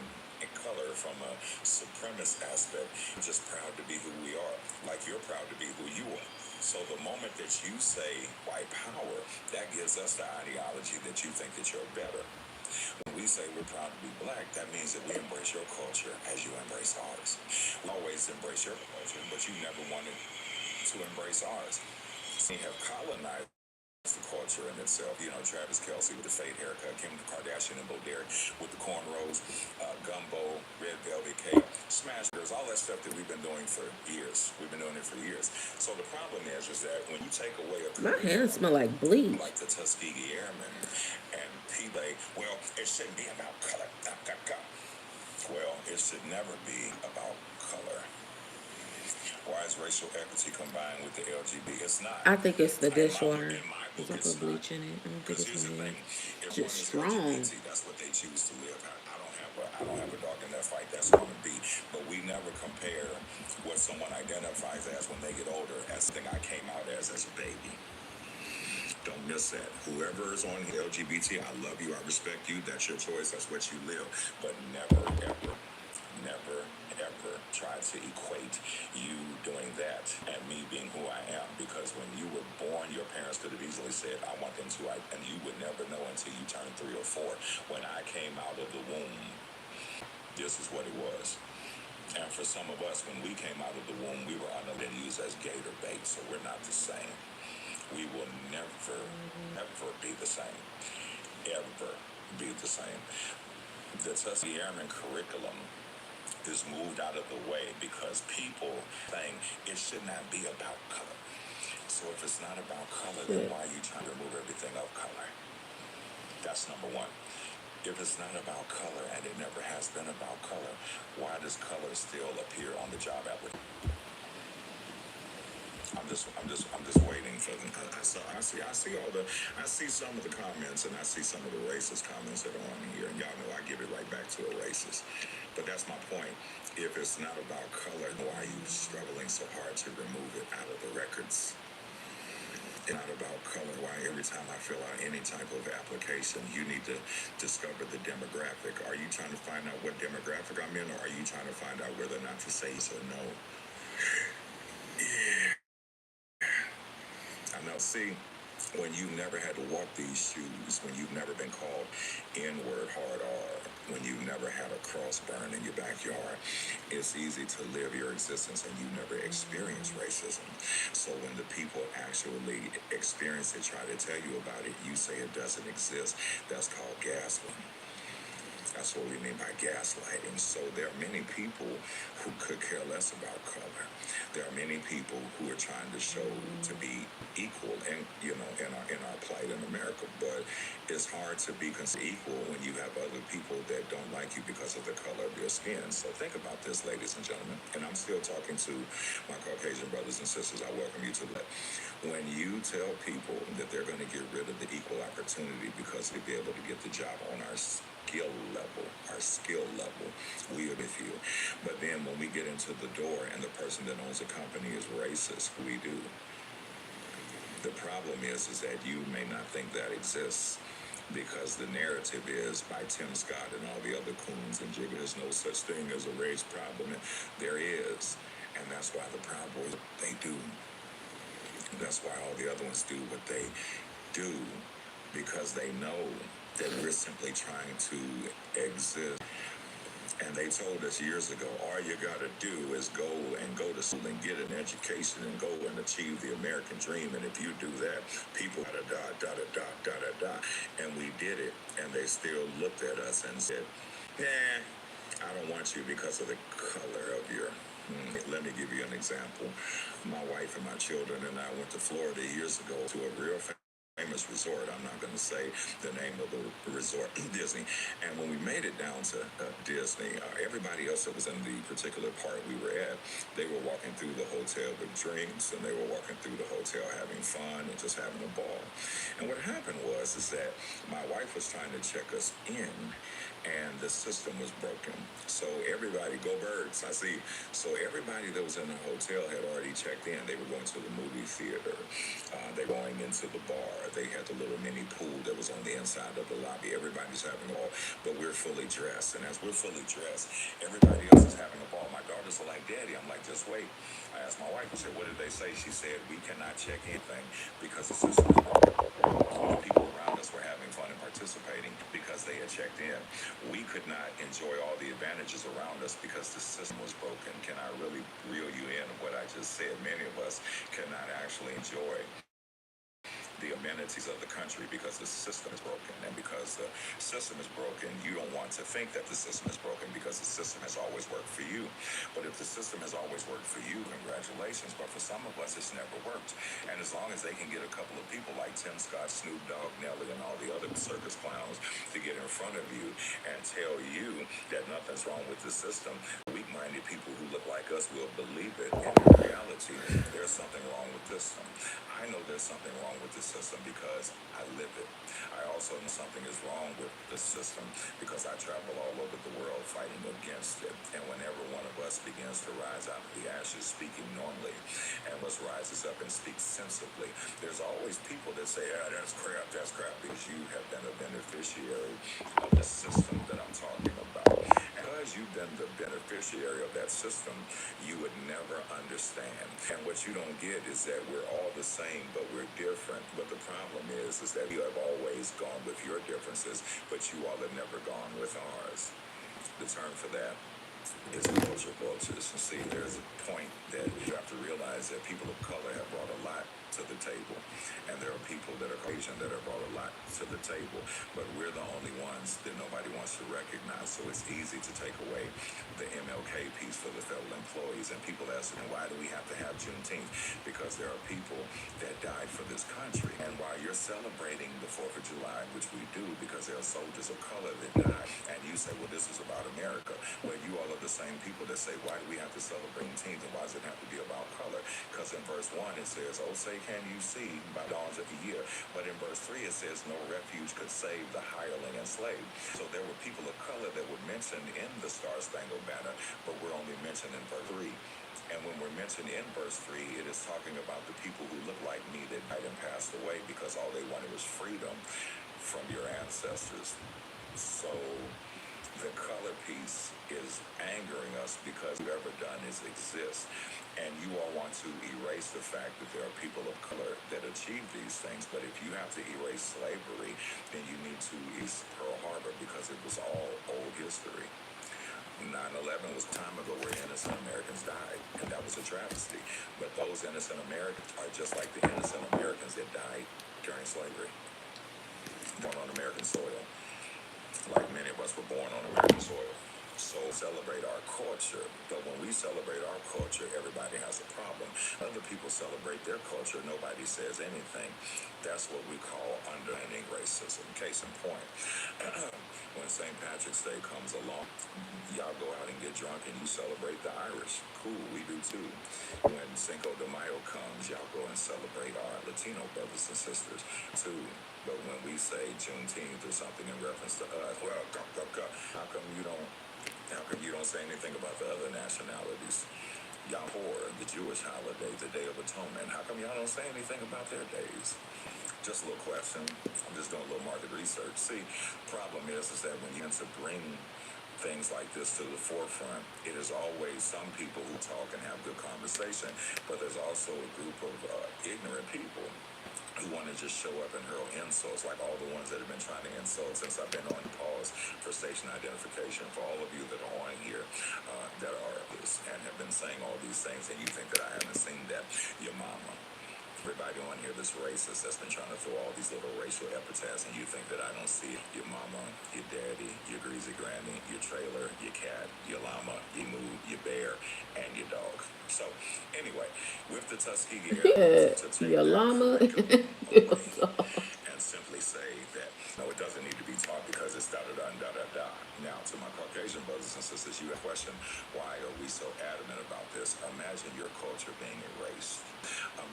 color from a supremacist aspect. We're just proud to be who we are, like you're proud to be who you are. So the moment that you say white power, that gives us the ideology that you think that you're better. When we say we're proud to be black, that means that we embrace your culture as you embrace ours. We always embrace your culture, but you never wanted to embrace ours. So we have colonized the culture in itself. You know, Travis Kelce with the fade haircut, Kim Kardashian and Bo Derek with the cornrows, gumbo, red velvet cake, smash burgers, all that stuff that we've been doing for years. We've been doing it for years. So the problem is that when you take away a my hands smell like bleach. like the Tuskegee Airmen, and people say, well, it shouldn't be about color. Well, it should never be about color. Why is racial equity combined with the LGBT? It's not. I think it's the dishwater. Because I put bleach in it. I don't think it's my head. It's just strong. That's what they choose to live. I don't have a dog in that fight. That's going to be. But we never compare what someone identifies as when they get older as the thing I came out as a baby. Don't miss that. Whoever is on the LGBT, I love you. I respect you. That's your choice. That's what you live. But never, ever try to equate you doing that and me being who I am, because when you were born, your parents could have easily said, I want them to, and you would never know until you turned 3 or 4. When I came out of the womb, this is what it was. And for some of us, when we came out of the womb, we were been used as gator bait, so we're not the same. We will never be the same. Ever be the same. The Tuskegee Airmen curriculum is moved out of the way because people think it should not be about color. So if it's not about color, then why are you trying to remove everything of color? That's number one. If it's not about color and it never has been about color, why does color still appear on the job application? I'm just waiting for them. I see some of the comments and I see some of the racist comments that are on here, and y'all know I give it right back to a racist. But that's my point. If it's not about color, why are you struggling so hard to remove it out of the records? It's not about color. Why every time I fill out any type of application, you need to discover the demographic. Are you trying to find out what demographic I'm in, or are you trying to find out whether or not to say yes or no? Yeah. I know. See, when you never had to walk these shoes, when you've never been called N-word hard R, when you've never had a cross burn in your backyard, it's easy to live your existence and you never experience racism. So when the people actually experience it, try to tell you about it, you say it doesn't exist. That's called gaslighting. That's what we mean by gaslighting. So there are many people who could care less about color. There are many people who are trying to show to be equal and in our plight in America, but it's hard to be equal when you have other people that don't like you because of the color of your skin. So think about this, ladies and gentlemen, and I'm still talking to my Caucasian brothers and sisters. I welcome you to that. When you tell people that they're going to get rid of the equal opportunity because they'll be able to get the job on our skill level, we are with you. But then when we get into the door and the person that owns the company is racist, we do. The problem is that you may not think that exists because the narrative is by Tim Scott and all the other coons and jiggers, there's no such thing as a race problem. And there is. And that's why the Proud Boys, they do. That's why all the other ones do what they do, because they know that we're simply trying to exist. And they told us years ago, all you got to do is go to school and get an education and go and achieve the American dream. And if you do that, people da. And we did it. And they still looked at us and said, I don't want you because of the color of your. Let me give you an example. My wife and my children and I went to Florida years ago to a real famous resort. I'm not going to say the name of the resort, Disney. And when we made it down to Disney, everybody else that was in the particular part we were at, they were walking through the hotel with drinks, and they were walking through the hotel having fun and just having a ball. And what happened was that my wife was trying to check us in, and the system was broken. So everybody, go birds, I see. So everybody that was in the hotel had already checked in. They were going to the movie theater. They were going into the bar. They had the little mini pool that was on the inside of the lobby. Everybody's having a ball, but we're fully dressed. And as we're fully dressed, everybody else is having a ball. My daughters are like, Daddy. I'm like, just wait. I asked my wife, I said, what did they say? She said, we cannot check anything because the system is broken. The people around us were having fun and participating because they had checked in. We could not enjoy all the advantages around us because the system was broken. Can I really reel you in what I just said? Many of us cannot actually enjoy the amenities of the country because the system is broken. And because the system is broken, you don't want to think that the system is broken because the system has always worked for you. But if the system has always worked for you, congratulations. But for some of us, it's never worked. And as long as they can get a couple of people like Tim Scott, Snoop Dogg, Nelly, and all the other circus clowns to get in front of you and tell you that nothing's wrong with the system, weak-minded people who look like us will believe it. And in reality, there's something wrong with this system. I know there's something wrong with the system because I live it. I also know something is wrong with the system because I travel all over the world fighting against it. And whenever one of us begins to rise out of the ashes speaking normally, and us rises up and speaks sensibly, there's always people that say, that's crap, because you have been a beneficiary of the system that I'm talking about. And because you've been the beneficiary of that system, you would never understand. And what you don't get is that we're all the same, but we're different. But the problem is that you have always gone with your differences, but you all have never gone with ours. The term for that It's culture vultures. See, there's a point that you have to realize that people of color have brought a lot to the table, and there are people that are Asian that have brought a lot to the table, but we're the only ones that nobody wants to recognize. So it's easy to take away the MLK piece for the federal employees, and people ask me, why do we have to have Juneteenth? Because there are people that died for this country, and while you're celebrating the 4th of July, which we do because there are soldiers of color that died, and you say, well, this is about America. Well, you all are the same people that say, why do we have to celebrate Juneteenth, and why does it have to be about color? Because in verse 1 it says, oh, say can you see by dawns of the year. But in verse 3 it says, no refuge could save the hireling and slave. So there were people of color that were mentioned in the Star Spangled Banner, but we're only mentioned in verse 3. And when we're mentioned in verse 3, it is talking about the people who look like me that died and passed away because all they wanted was freedom from your ancestors. So the color piece is angering us because what we've ever done is exist. And you all want to erase the fact that there are people of color that achieve these things. But if you have to erase slavery, then you need to erase Pearl Harbor because it was all old history. 9/11 was time ago where innocent Americans died, and that was a travesty. But those innocent Americans are just like the innocent Americans that died during slavery, born on American soil. Like many of us were born on American soil. So celebrate our culture, but when we celebrate our culture, everybody has a problem. Other people celebrate their culture, nobody says anything. That's what we call undermining racism. Case in point, when St. Patrick's Day comes along, y'all go out and get drunk and you celebrate the Irish. Cool, we do too. When Cinco de Mayo comes, y'all go and celebrate our Latino brothers and sisters too. But when we say Juneteenth or something in reference to us, well, how come you don't say anything about the other nationalities? Yahor, the Jewish holiday, the Day of Atonement. How come y'all don't say anything about their days? Just a little question. I'm just doing a little market research. See, problem is that when you tend to bring things like this to the forefront, it is always some people who talk and have good conversation, but there's also a group of ignorant people who want to just show up and hurl insults, like all the ones that have been trying to insult since I've been on pause for station identification. For all of you that are on here that are this and have been saying all these things, and you think that I haven't seen that, your mama. Everybody on here that's racist, that's been trying to throw all these little racial epithets, and you think that I don't see it. Your mama, your daddy, your greasy granny, your trailer, your cat, your llama, your moo, your bear, and your dog. So, anyway, with the Tuskegee Airmen to take Your that llama. curriculum away and simply say that, no, it doesn't need to be taught because it's da-da-da-da-da-da. Now, to my Caucasian brothers and sisters, you have a question, why are we so adamant about this? Imagine your culture being erased.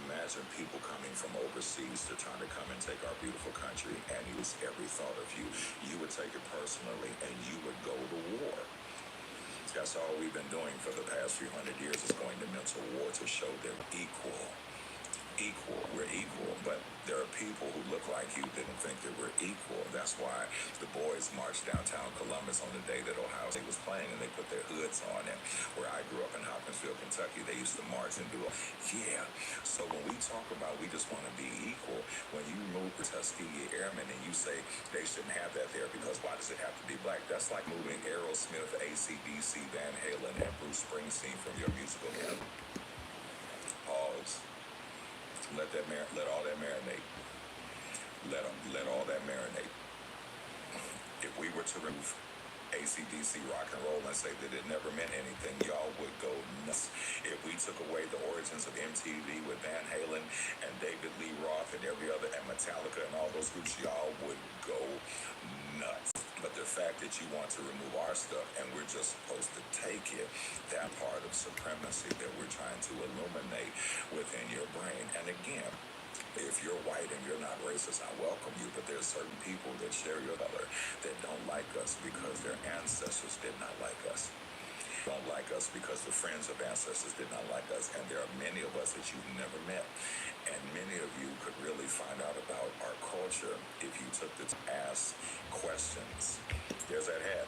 Imagine people coming from overseas to try to come and take our beautiful country and use every thought of you. You would take it personally and you would go to war. That's all we've been doing for the past few hundred years is going to mental war to show them equal. We're equal, but there are people who look like you didn't think that we're equal. That's why the boys marched downtown Columbus on the day that Ohio State was playing, and they put their hoods on. And where I grew up in Hopkinsville, Kentucky, they used to march and do yeah. So when we talk about we just want to be equal, when you move the Tuskegee Airmen and you say they shouldn't have that there because why does it have to be black? That's like moving Aerosmith, AC/DC, Van Halen, and Bruce Springsteen from your musical hymn. Pause. Let all that marinate. Let all that marinate. If we were to remove AC/DC, rock and roll, and say that it never meant anything, y'all would go nuts. If we took away the origins of MTV with Van Halen and David Lee Roth and every other, and Metallica and all those groups, y'all would go nuts. But the fact that you want to remove our stuff and we're just supposed to take it, that part of supremacy that we're trying to illuminate within your brain. And again, if you're white and you're not racist, I welcome you, but there's certain people that share your color that don't like us because their ancestors did not like us. Don't like us because the friends of ancestors did not like us, and there are many of us that you've never met, and many of you could really find out about our culture if you took the time to ask questions There's that hat.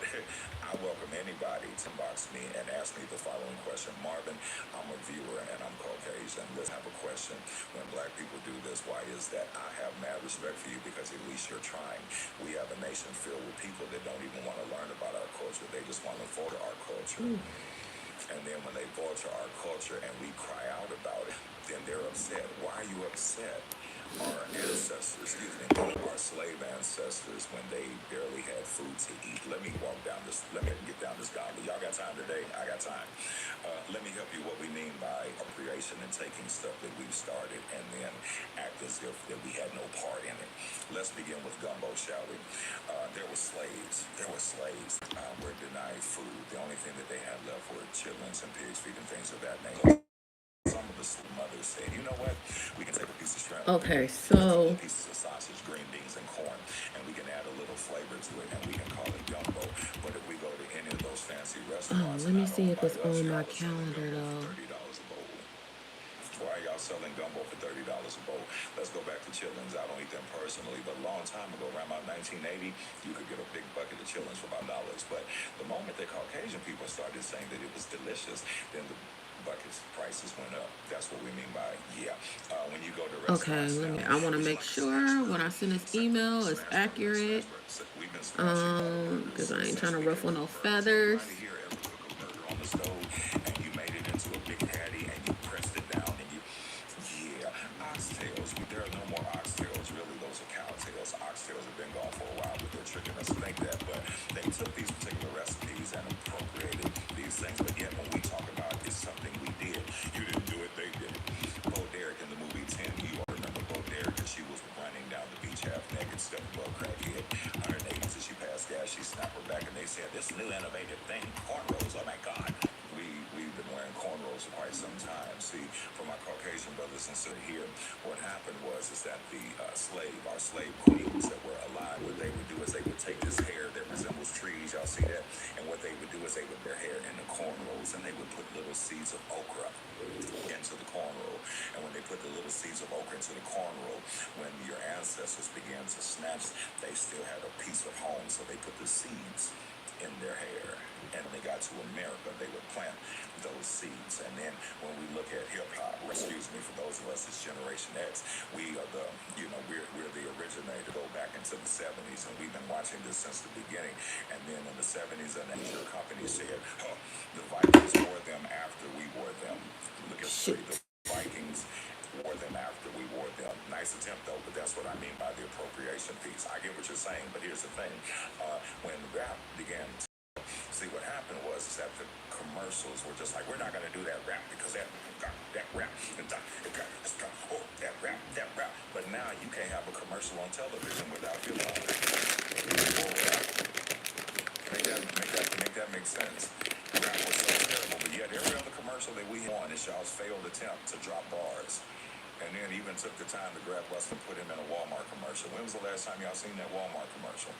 I welcome anybody to inbox me and ask me the following question. Marvin, I'm a viewer and I'm Caucasian. Let's have a question. When black people do this, why is that? I have mad respect for you because at least you're trying. We have a nation filled with people that don't even want to learn about our culture. They just want to vulture our culture. And then when they vulture our culture and we cry out about it, then they're upset. Why are you upset? Our ancestors, our slave ancestors, when they barely had food to eat. Let me get down this gauntlet. Y'all got time today? I got time. Let me help you what we mean by appropriation and taking stuff that we've started and then act as if that we had no part in it. Let's begin with gumbo, shall we? There were slaves. Were denied food. The only thing that they had left were chitlins and pig's feet and things of that nature. Some of the mothers said, you know what? We can take a piece of shrimp. Okay, so Pieces of sausage, green beans, and corn, and we can add a little flavor to it, and we can call it gumbo. But if we go to any of those fancy restaurants, let me not see owned if by it's us, on my y'all are selling calendar gumbo though. for $30 a bowl. Why are y'all selling gumbo for $30 a bowl? Let's go back to chitlins. I don't eat them personally, but a long time ago, around about 1980, you could get a big bucket of chitlins for about $1. But the moment that Caucasian people started saying that it was delicious, then the buckets prices went up. That's what we mean by when you go to Okay, restaurants now, I want to would you make like a smash sure when burger? I send this email it's Smash burger, accurate. smash burger. We've been smashing butter burgers Because I ain't since trying to we could ruffle cook no burgers. feathers. Anybody here ever cook a burger on the stove and you made it into a big patty and you pressed it down and you oxtails. There are no more oxtails. Really, those are cow tails. Oxtails have been gone for a while, but they're tricking us to think that. But they took these particular recipes and appropriated these things. But yet, when we talk about it's something we did, you didn't do it, they did it. Bo Derek in the movie 10, you all remember Bo Derek because she was running down the beach half naked, stepping above crackhead. 180s as she passed gas, she snapped her back, and they said, "This new innovative thing, cornrows. Oh my God." We've been wearing cornrows for quite some time. See, for my Caucasian brothers and sisters here, what happened was that our slave queens that were alive, what they would do is they would take this hair that resembles trees, y'all see that, and what they would do is they would their hair in the cornrows, and they would put little seeds of okra into the cornrow. And when they put the little seeds of okra into the cornrow, when your ancestors began to snatch, they still had a piece of home, so they put the seeds in their hair. And when they got to America, they would plant those seeds. And then when we look at hip hop, for those of us that's Generation X, we are we're the originator. Go back into the 70s, and we've been watching this since the beginning. And then in the 70s, an insurance company said, the Vikings wore them after we wore them. Look at the Vikings wore them after we wore them. Nice attempt though, but that's what I mean by the appropriation piece. I get what you're saying, but here's the thing. When rap began to see, what happened was that the commercials were just like, we're not going to do that rap because that rap, that rap. But now you can't have a commercial on television without hip hop. Make that make sense. Rap was so terrible, but yet every other commercial that we on is y'all's failed attempt to drop bars. And then even took the time to grab us and put him in a Walmart commercial. When was the last time y'all seen that Walmart commercial?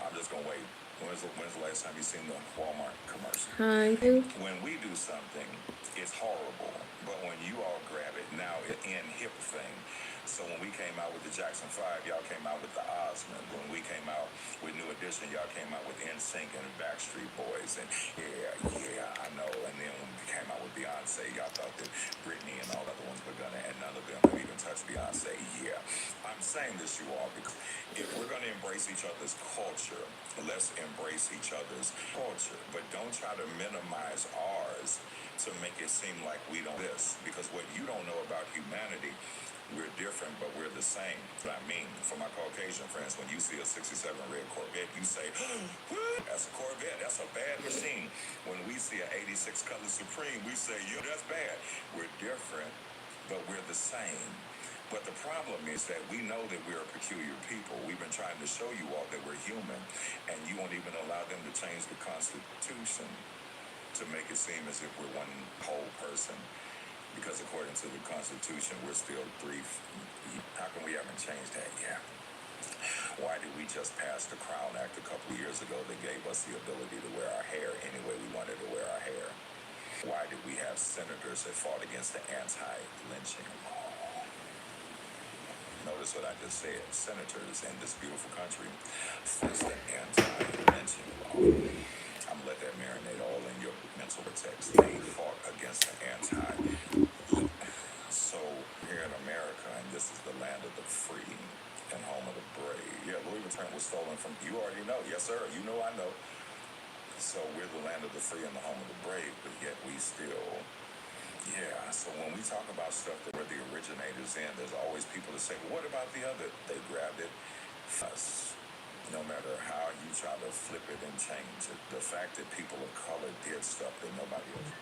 I'm just gonna wait. When's the last time you seen the Walmart commercial? Hi. When we do something, it's horrible. But when you all grab it, now it's in hip thing. So when we came out with the Jackson 5, y'all came out with the Osmond. When we came out with New Edition, y'all came out with NSYNC and Backstreet Boys. And I know. And then when we came out with Beyonce, y'all thought that Britney and all the other ones were gonna, and none of them have even touched Beyonce. I'm saying this, you all, because if we're gonna embrace each other's culture, let's embrace each other's culture. But don't try to minimize ours to make it seem like we don't this. Because what you don't know about humanity, we're different, but we're the same. What I mean, for my Caucasian friends, when you see a 67 red Corvette, you say, what? That's a Corvette. That's a bad machine. When we see an 86 color Supreme, we say, that's bad. We're different, but we're the same. But the problem is that we know that we're a peculiar people. We've been trying to show you all that we're human, and you won't even allow them to change the Constitution to make it seem as if we're one whole person. Because according to the Constitution, we're still three. How come we haven't changed that yet? Why did we just pass the Crown Act a couple of years ago that gave us the ability to wear our hair any way we wanted to wear our hair? Why did we have senators that fought against the anti-lynching law? Notice what I just said. Senators in this beautiful country passed an anti-lynching law. I'm gonna let that marinate all in your mental cortex. They fought against the anti. So here in America, and this is the land of the free and home of the brave. Yeah, Louis Vuitton was stolen from, you already know. Yes, sir. You know I know. So we're the land of the free and the home of the brave, but yet we still, yeah. So when we talk about stuff that we're the originators in, there's always people that say, well, what about the other? They grabbed it. Us. No matter how you try to flip it and change it, the fact that people of color did stuff that nobody else.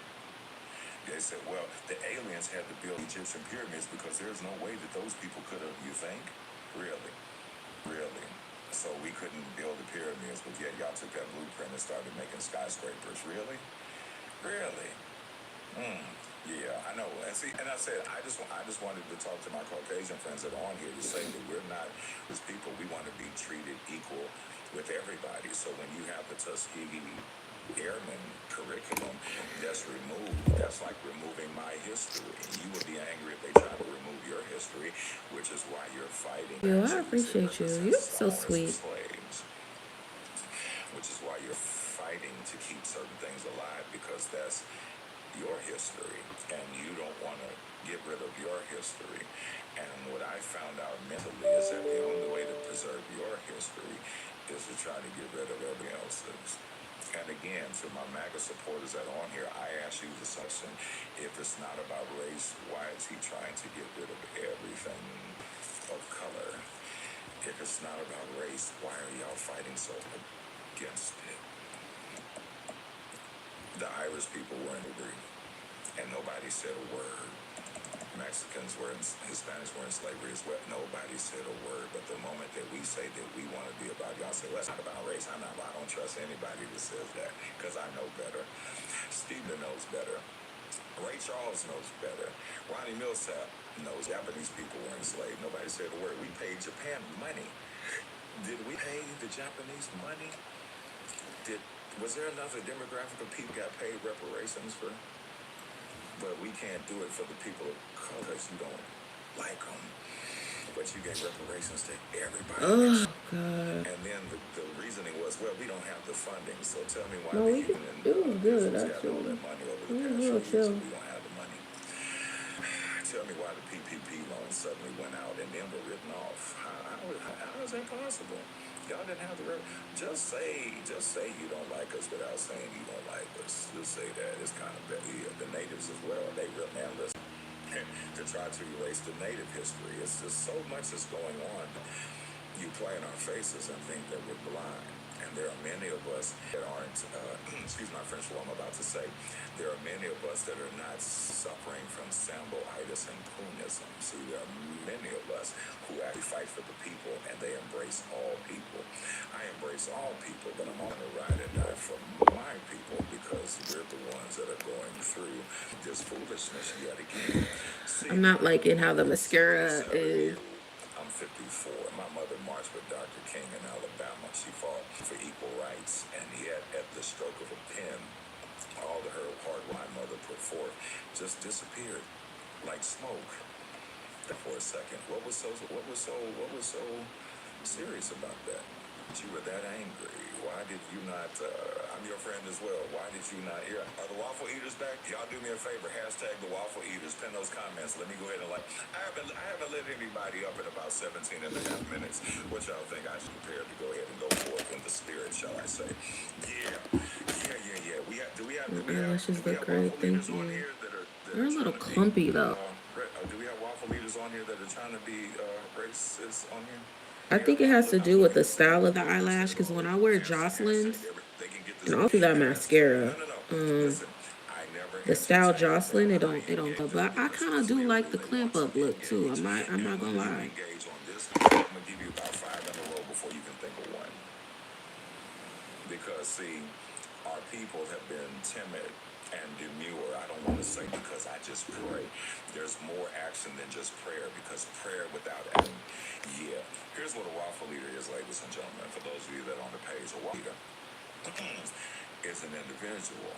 They said, well, the aliens had to build Egyptian pyramids because there's no way that those people could have, you think? Really? Really? So we couldn't build the pyramids, but yet y'all took that blueprint and started making skyscrapers. Really? Really? Yeah, I know. And see, and I said, I just wanted to talk to my Caucasian friends that are on here to say that we're not, as people, we want to be treated equal with everybody. So when you have the Tuskegee Airmen curriculum that's removed, that's like removing my history. And you would be angry if they try to remove your history, which is why you're fighting. Yo, I appreciate you. You're so sweet. Slaves, which is why you're fighting to keep certain things alive, because that's your history, and you don't want to get rid of your history. And what I found out mentally is that the only way to preserve your history is to try to get rid of everybody else's. And again, to my MAGA supporters that are on here, I ask you this question: if it's not about race, why is he trying to get rid of everything of color? If it's not about race, why are y'all fighting so against it? The Irish people were in slavery, and nobody said a word. Mexicans were in, Hispanics were in slavery as well. Nobody said a word. But the moment that we say that we want to be about, y'all say, well, it's not about race. I don't trust anybody that says that, because I know better. Stephen knows better. Ray Charles knows better. Ronnie Millsap knows Japanese people were enslaved. Nobody said a word. We paid Japan money. Did we pay the Japanese money? Was there another demographic of people got paid reparations for? But we can't do it for the people of color because you don't like them. But you gave reparations to everybody. Oh, God. And then the reasoning was, well, we don't have the funding. So tell me why No, the it union was good, got all actually. that money over the It was past real few years chill. and we don't have the money. Tell me why the PPP loans suddenly went out and then were written off. How is that possible? Y'all didn't have the just say you don't like us without saying you don't like us. Just say that. It's kind of the natives as well. They real man listen to try to erase the native history. It's just so much is going on. You play in our faces and think that we're blind. And there are many of us that aren't, excuse my French for what I'm about to say, there are many of us that are not suffering from samboitis and coonism. See, there are many of us who actually fight for the people, and they embrace all people. I embrace all people, but I'm on the ride and die for my people, because we're the ones that are going through this foolishness yet again. See, I'm not liking how the mascara is. I'm 54. My mother marched with Dr. King in Alabama. She fought for equal rights, and yet at the stroke of a pen, all the her hard my mother put forth just disappeared like smoke. For a second, what was so serious about that? You were that angry. Why did you not? I'm your friend as well. Why did you not hear? Are the waffle eaters back? Y'all do me a favor. Hashtag the waffle eaters. Pin those comments. Let me go ahead and like. I haven't lit anybody up in about 17 and a half minutes. What y'all think I should prepare to go ahead and go forth in the spirit, shall I say? Yeah. Do we have Eyelashes look great. waffle Thank eaters on you. here that are They're a little trying to be, clumpy, though. do we have waffle eaters on here that are trying to be racist on here? I think it has to do with the style of the eyelash, because when I wear Jocelyn's, and also that mascara, Listen, I never the style entertain Jocelyn, it how don't, you it don't go. engage But I kind of do like the clamp up look too. I'm not gonna lie. engage on this. I'm gonna give you about 5 in a row before you can think of one. Because see, our people have been timid and demure. I don't want to say because I just pray. There's more action than just prayer, because prayer without action. Yeah. Here's what a waffle eater is, ladies and gentlemen. For those of you that are on the page, a waffle eater is an individual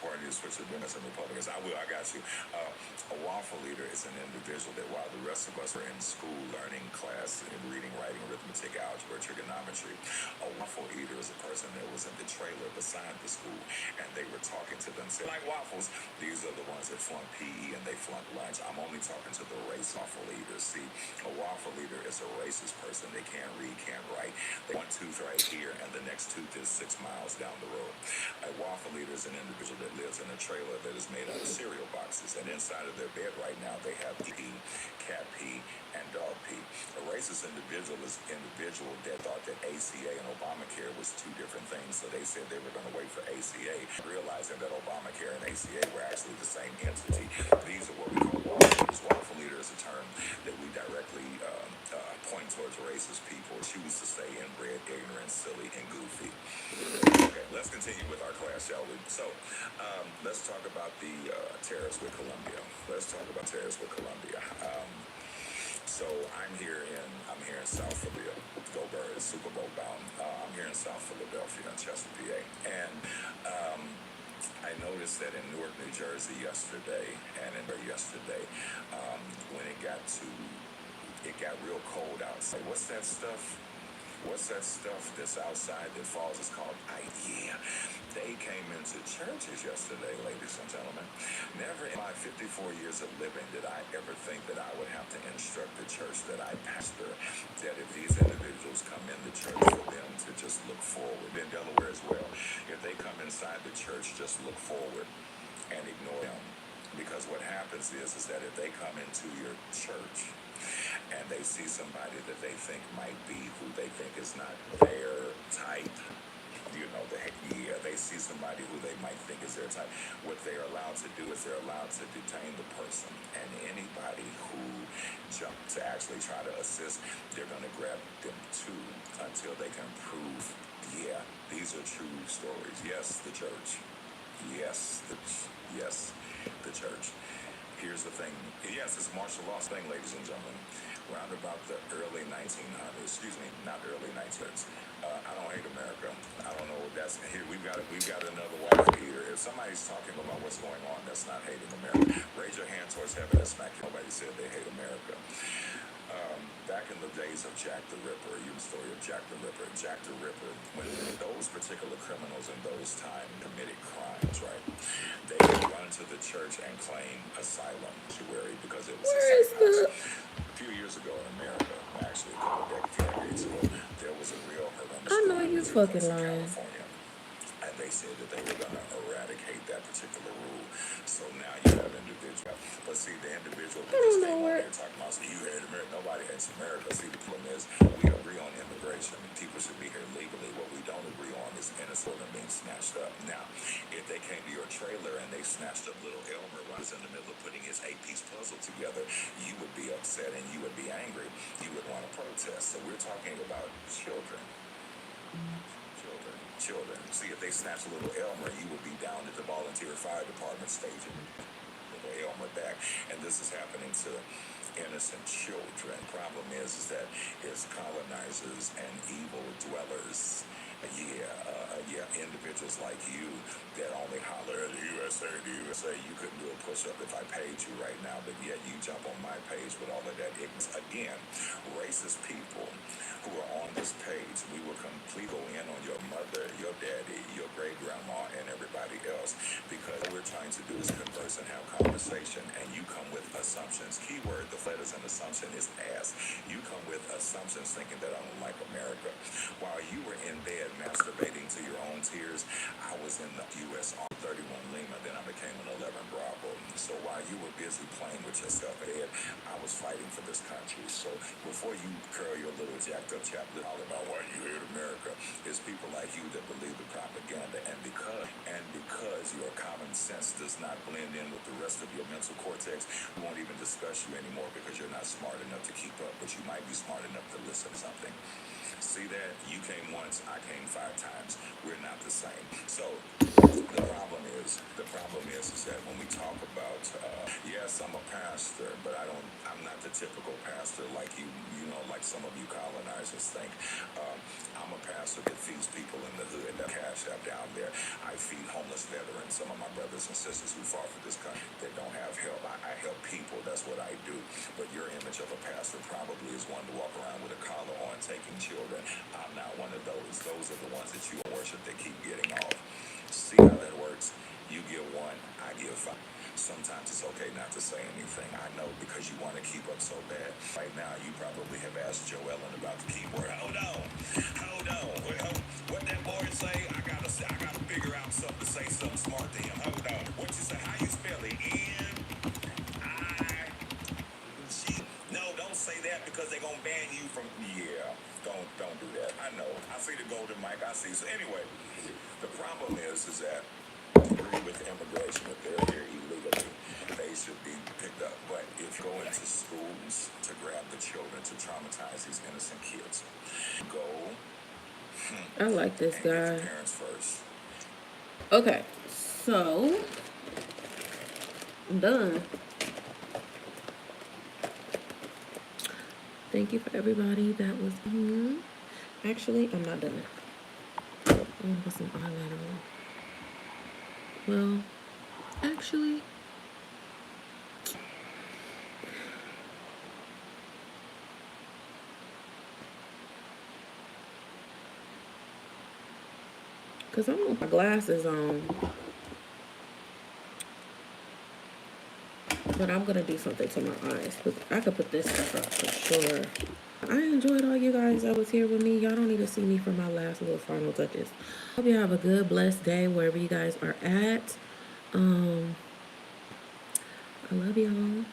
Party is switch to Democrats and Republicans. I will. I got you. A waffle eater is an individual that while the rest of us are in school learning class in reading, writing, arithmetic, algebra, trigonometry, a waffle eater is a person that was in the trailer beside the school and they were talking to them, saying, like waffles, these are the ones that flunk PE and they flunk lunch. I'm only talking to the race waffle eaters. See, a waffle eater is a racist person. They can't read, can't write. They one tooth right here and the next tooth is 6 miles down the road. A waffle eater is an individual that lives in a trailer that is made out of cereal boxes, and inside of their bed right now they have pee, cat pee, and dog pee. A racist individual is an individual that thought that ACA and Obamacare was two different things, so they said they were going to wait for ACA, realizing that Obamacare and ACA were actually the same entity. These are what we call waffle eaters. Waffle eater is a term that we directly point towards racist people choose to stay inbred, ignorant, silly, and goofy. Okay, let's continue with our class, shall we? So, let's talk about the tariffs with Colombia. Let's talk about tariffs with Colombia. So I'm here in South Philadelphia. Go Birds, Super Bowl bound. I'm here in South Philadelphia, in Chester, PA, and I noticed that in Newark, New Jersey yesterday, when it got real cold outside. What's that stuff? What's that stuff that's outside that falls? It's called ice. Yeah. They came into churches yesterday, ladies and gentlemen. Never in my 54 years of living did I ever think that I would have to instruct the church that I pastor that if these individuals come in the church, for them to just look forward. In Delaware as well. If they come inside the church, just look forward and ignore them. Because what happens is that if they come into your church and they see somebody that they think might be who they think is not their type, they see somebody who they might think is their type. What they're allowed to do is they're allowed to detain the person, and anybody who jumps to actually try to assist, they're going to grab them too until they can prove, yeah, these are true stories. Yes, the church. Yes, the church. Here's the thing. Yes, it's martial law thing, ladies and gentlemen. Round about the early 1900s, not early 1900s. I don't hate America. I don't know. That's here. We've got another waffle eater. If somebody's talking about what's going on, that's not hating America. Raise your hand towards heaven and smack. Nobody said they hate America. Back in the days of Jack the Ripper, you know the story of Jack the Ripper. Jack the Ripper, when those particular criminals in those times committed crimes, right? They would run to the church and claim asylum, sanctuary, because it was a safe house. A few years ago in America, actually a couple decades ago, there was a real horrendous I know you fucking in lying. California. And they said that they were going to eradicate that particular rule. So now you have individuals. But see, the individual that just came on there talking about, you hate America. Nobody hates America. See, the problem is we agree on immigration. People should be here legally. What we don't agree on is innocent and being snatched up. Now, if they came to your trailer and they snatched up little Elmer while he's in the middle of putting his 8-piece puzzle together, you would be upset and you would be angry. You would want to protest. So we're talking about children. Children. See, if they snatch a little Elmer, you would be down at the volunteer fire department staging little Elmer back. And this is happening to innocent children. Problem is that it's colonizers and evil dwellers. Individuals like you that only holler at the USA, you couldn't do a push-up if I paid you right now, but yet you jump on my page with all of that ignorance. Again, racist people who are on this page, we will completely go in on your mother, your daddy, your great-grandma, and everybody else, because what we're trying to do is converse and have conversation, and you come with assumptions. Keyword, the letters in assumption is ass. You come with assumptions thinking that I don't like America. While you were in bed masturbating to your own tears, I was in the U.S. on 31 Lima, then I became an 11 Bravo. So while you were busy playing with yourself in bed, I was fighting for this country. So before you curl your little jacked up chapter all about why you hate America, it's people like you that believe the propaganda, and because your common sense does not blend in with the rest of your mental cortex, we won't even discuss you anymore because you're not smart enough to keep up, but you might be smart enough to listen to something. See that? You came once, I came 5 times. We're not the same. So the problem is that when we talk about, yes, I'm a pastor, but I'm not the typical pastor like you know, like Some of you colonizers think I'm a pastor that feeds people in the hood. That Cashapp down there. I feed homeless veterans, some of my brothers and sisters who fought for this country that don't have help. I help people. That's what I do. But your image of a pastor probably is one to walk around with a collar on, taking children. I'm not one of those. Those are the ones that you worship that keep getting off. See how that works? You give one, I give five. Sometimes it's okay not to say anything. I know, because you want to keep up so bad. Right now, you probably have asked Joellen about the keyboard. Hold on. What that boy say? I gotta figure out something to say something smart to him. Hold on. What you say? How you spell it? N-I-G. No, don't say that, because they're gonna ban you from. Yeah, don't do that. I know. I see the golden mic. I see. So anyway, the problem is that agree with immigration. If they're here illegally, they should be picked up. But if you go into schools to grab the children, to traumatize these innocent kids, go. I like this And get guy. your parents first. Okay, so I'm done. Thank you for everybody that was here. Actually, I'm not done. I'm gonna put some eyeliner on. Well, actually, because I'm with my glasses on. But I'm gonna do something to my eyes. But I could put this stuff up for sure. I enjoyed all you guys that was here with me. Y'all don't need to see me for my last little final touches. Hope you have a good, blessed day wherever you guys are at. I love y'all.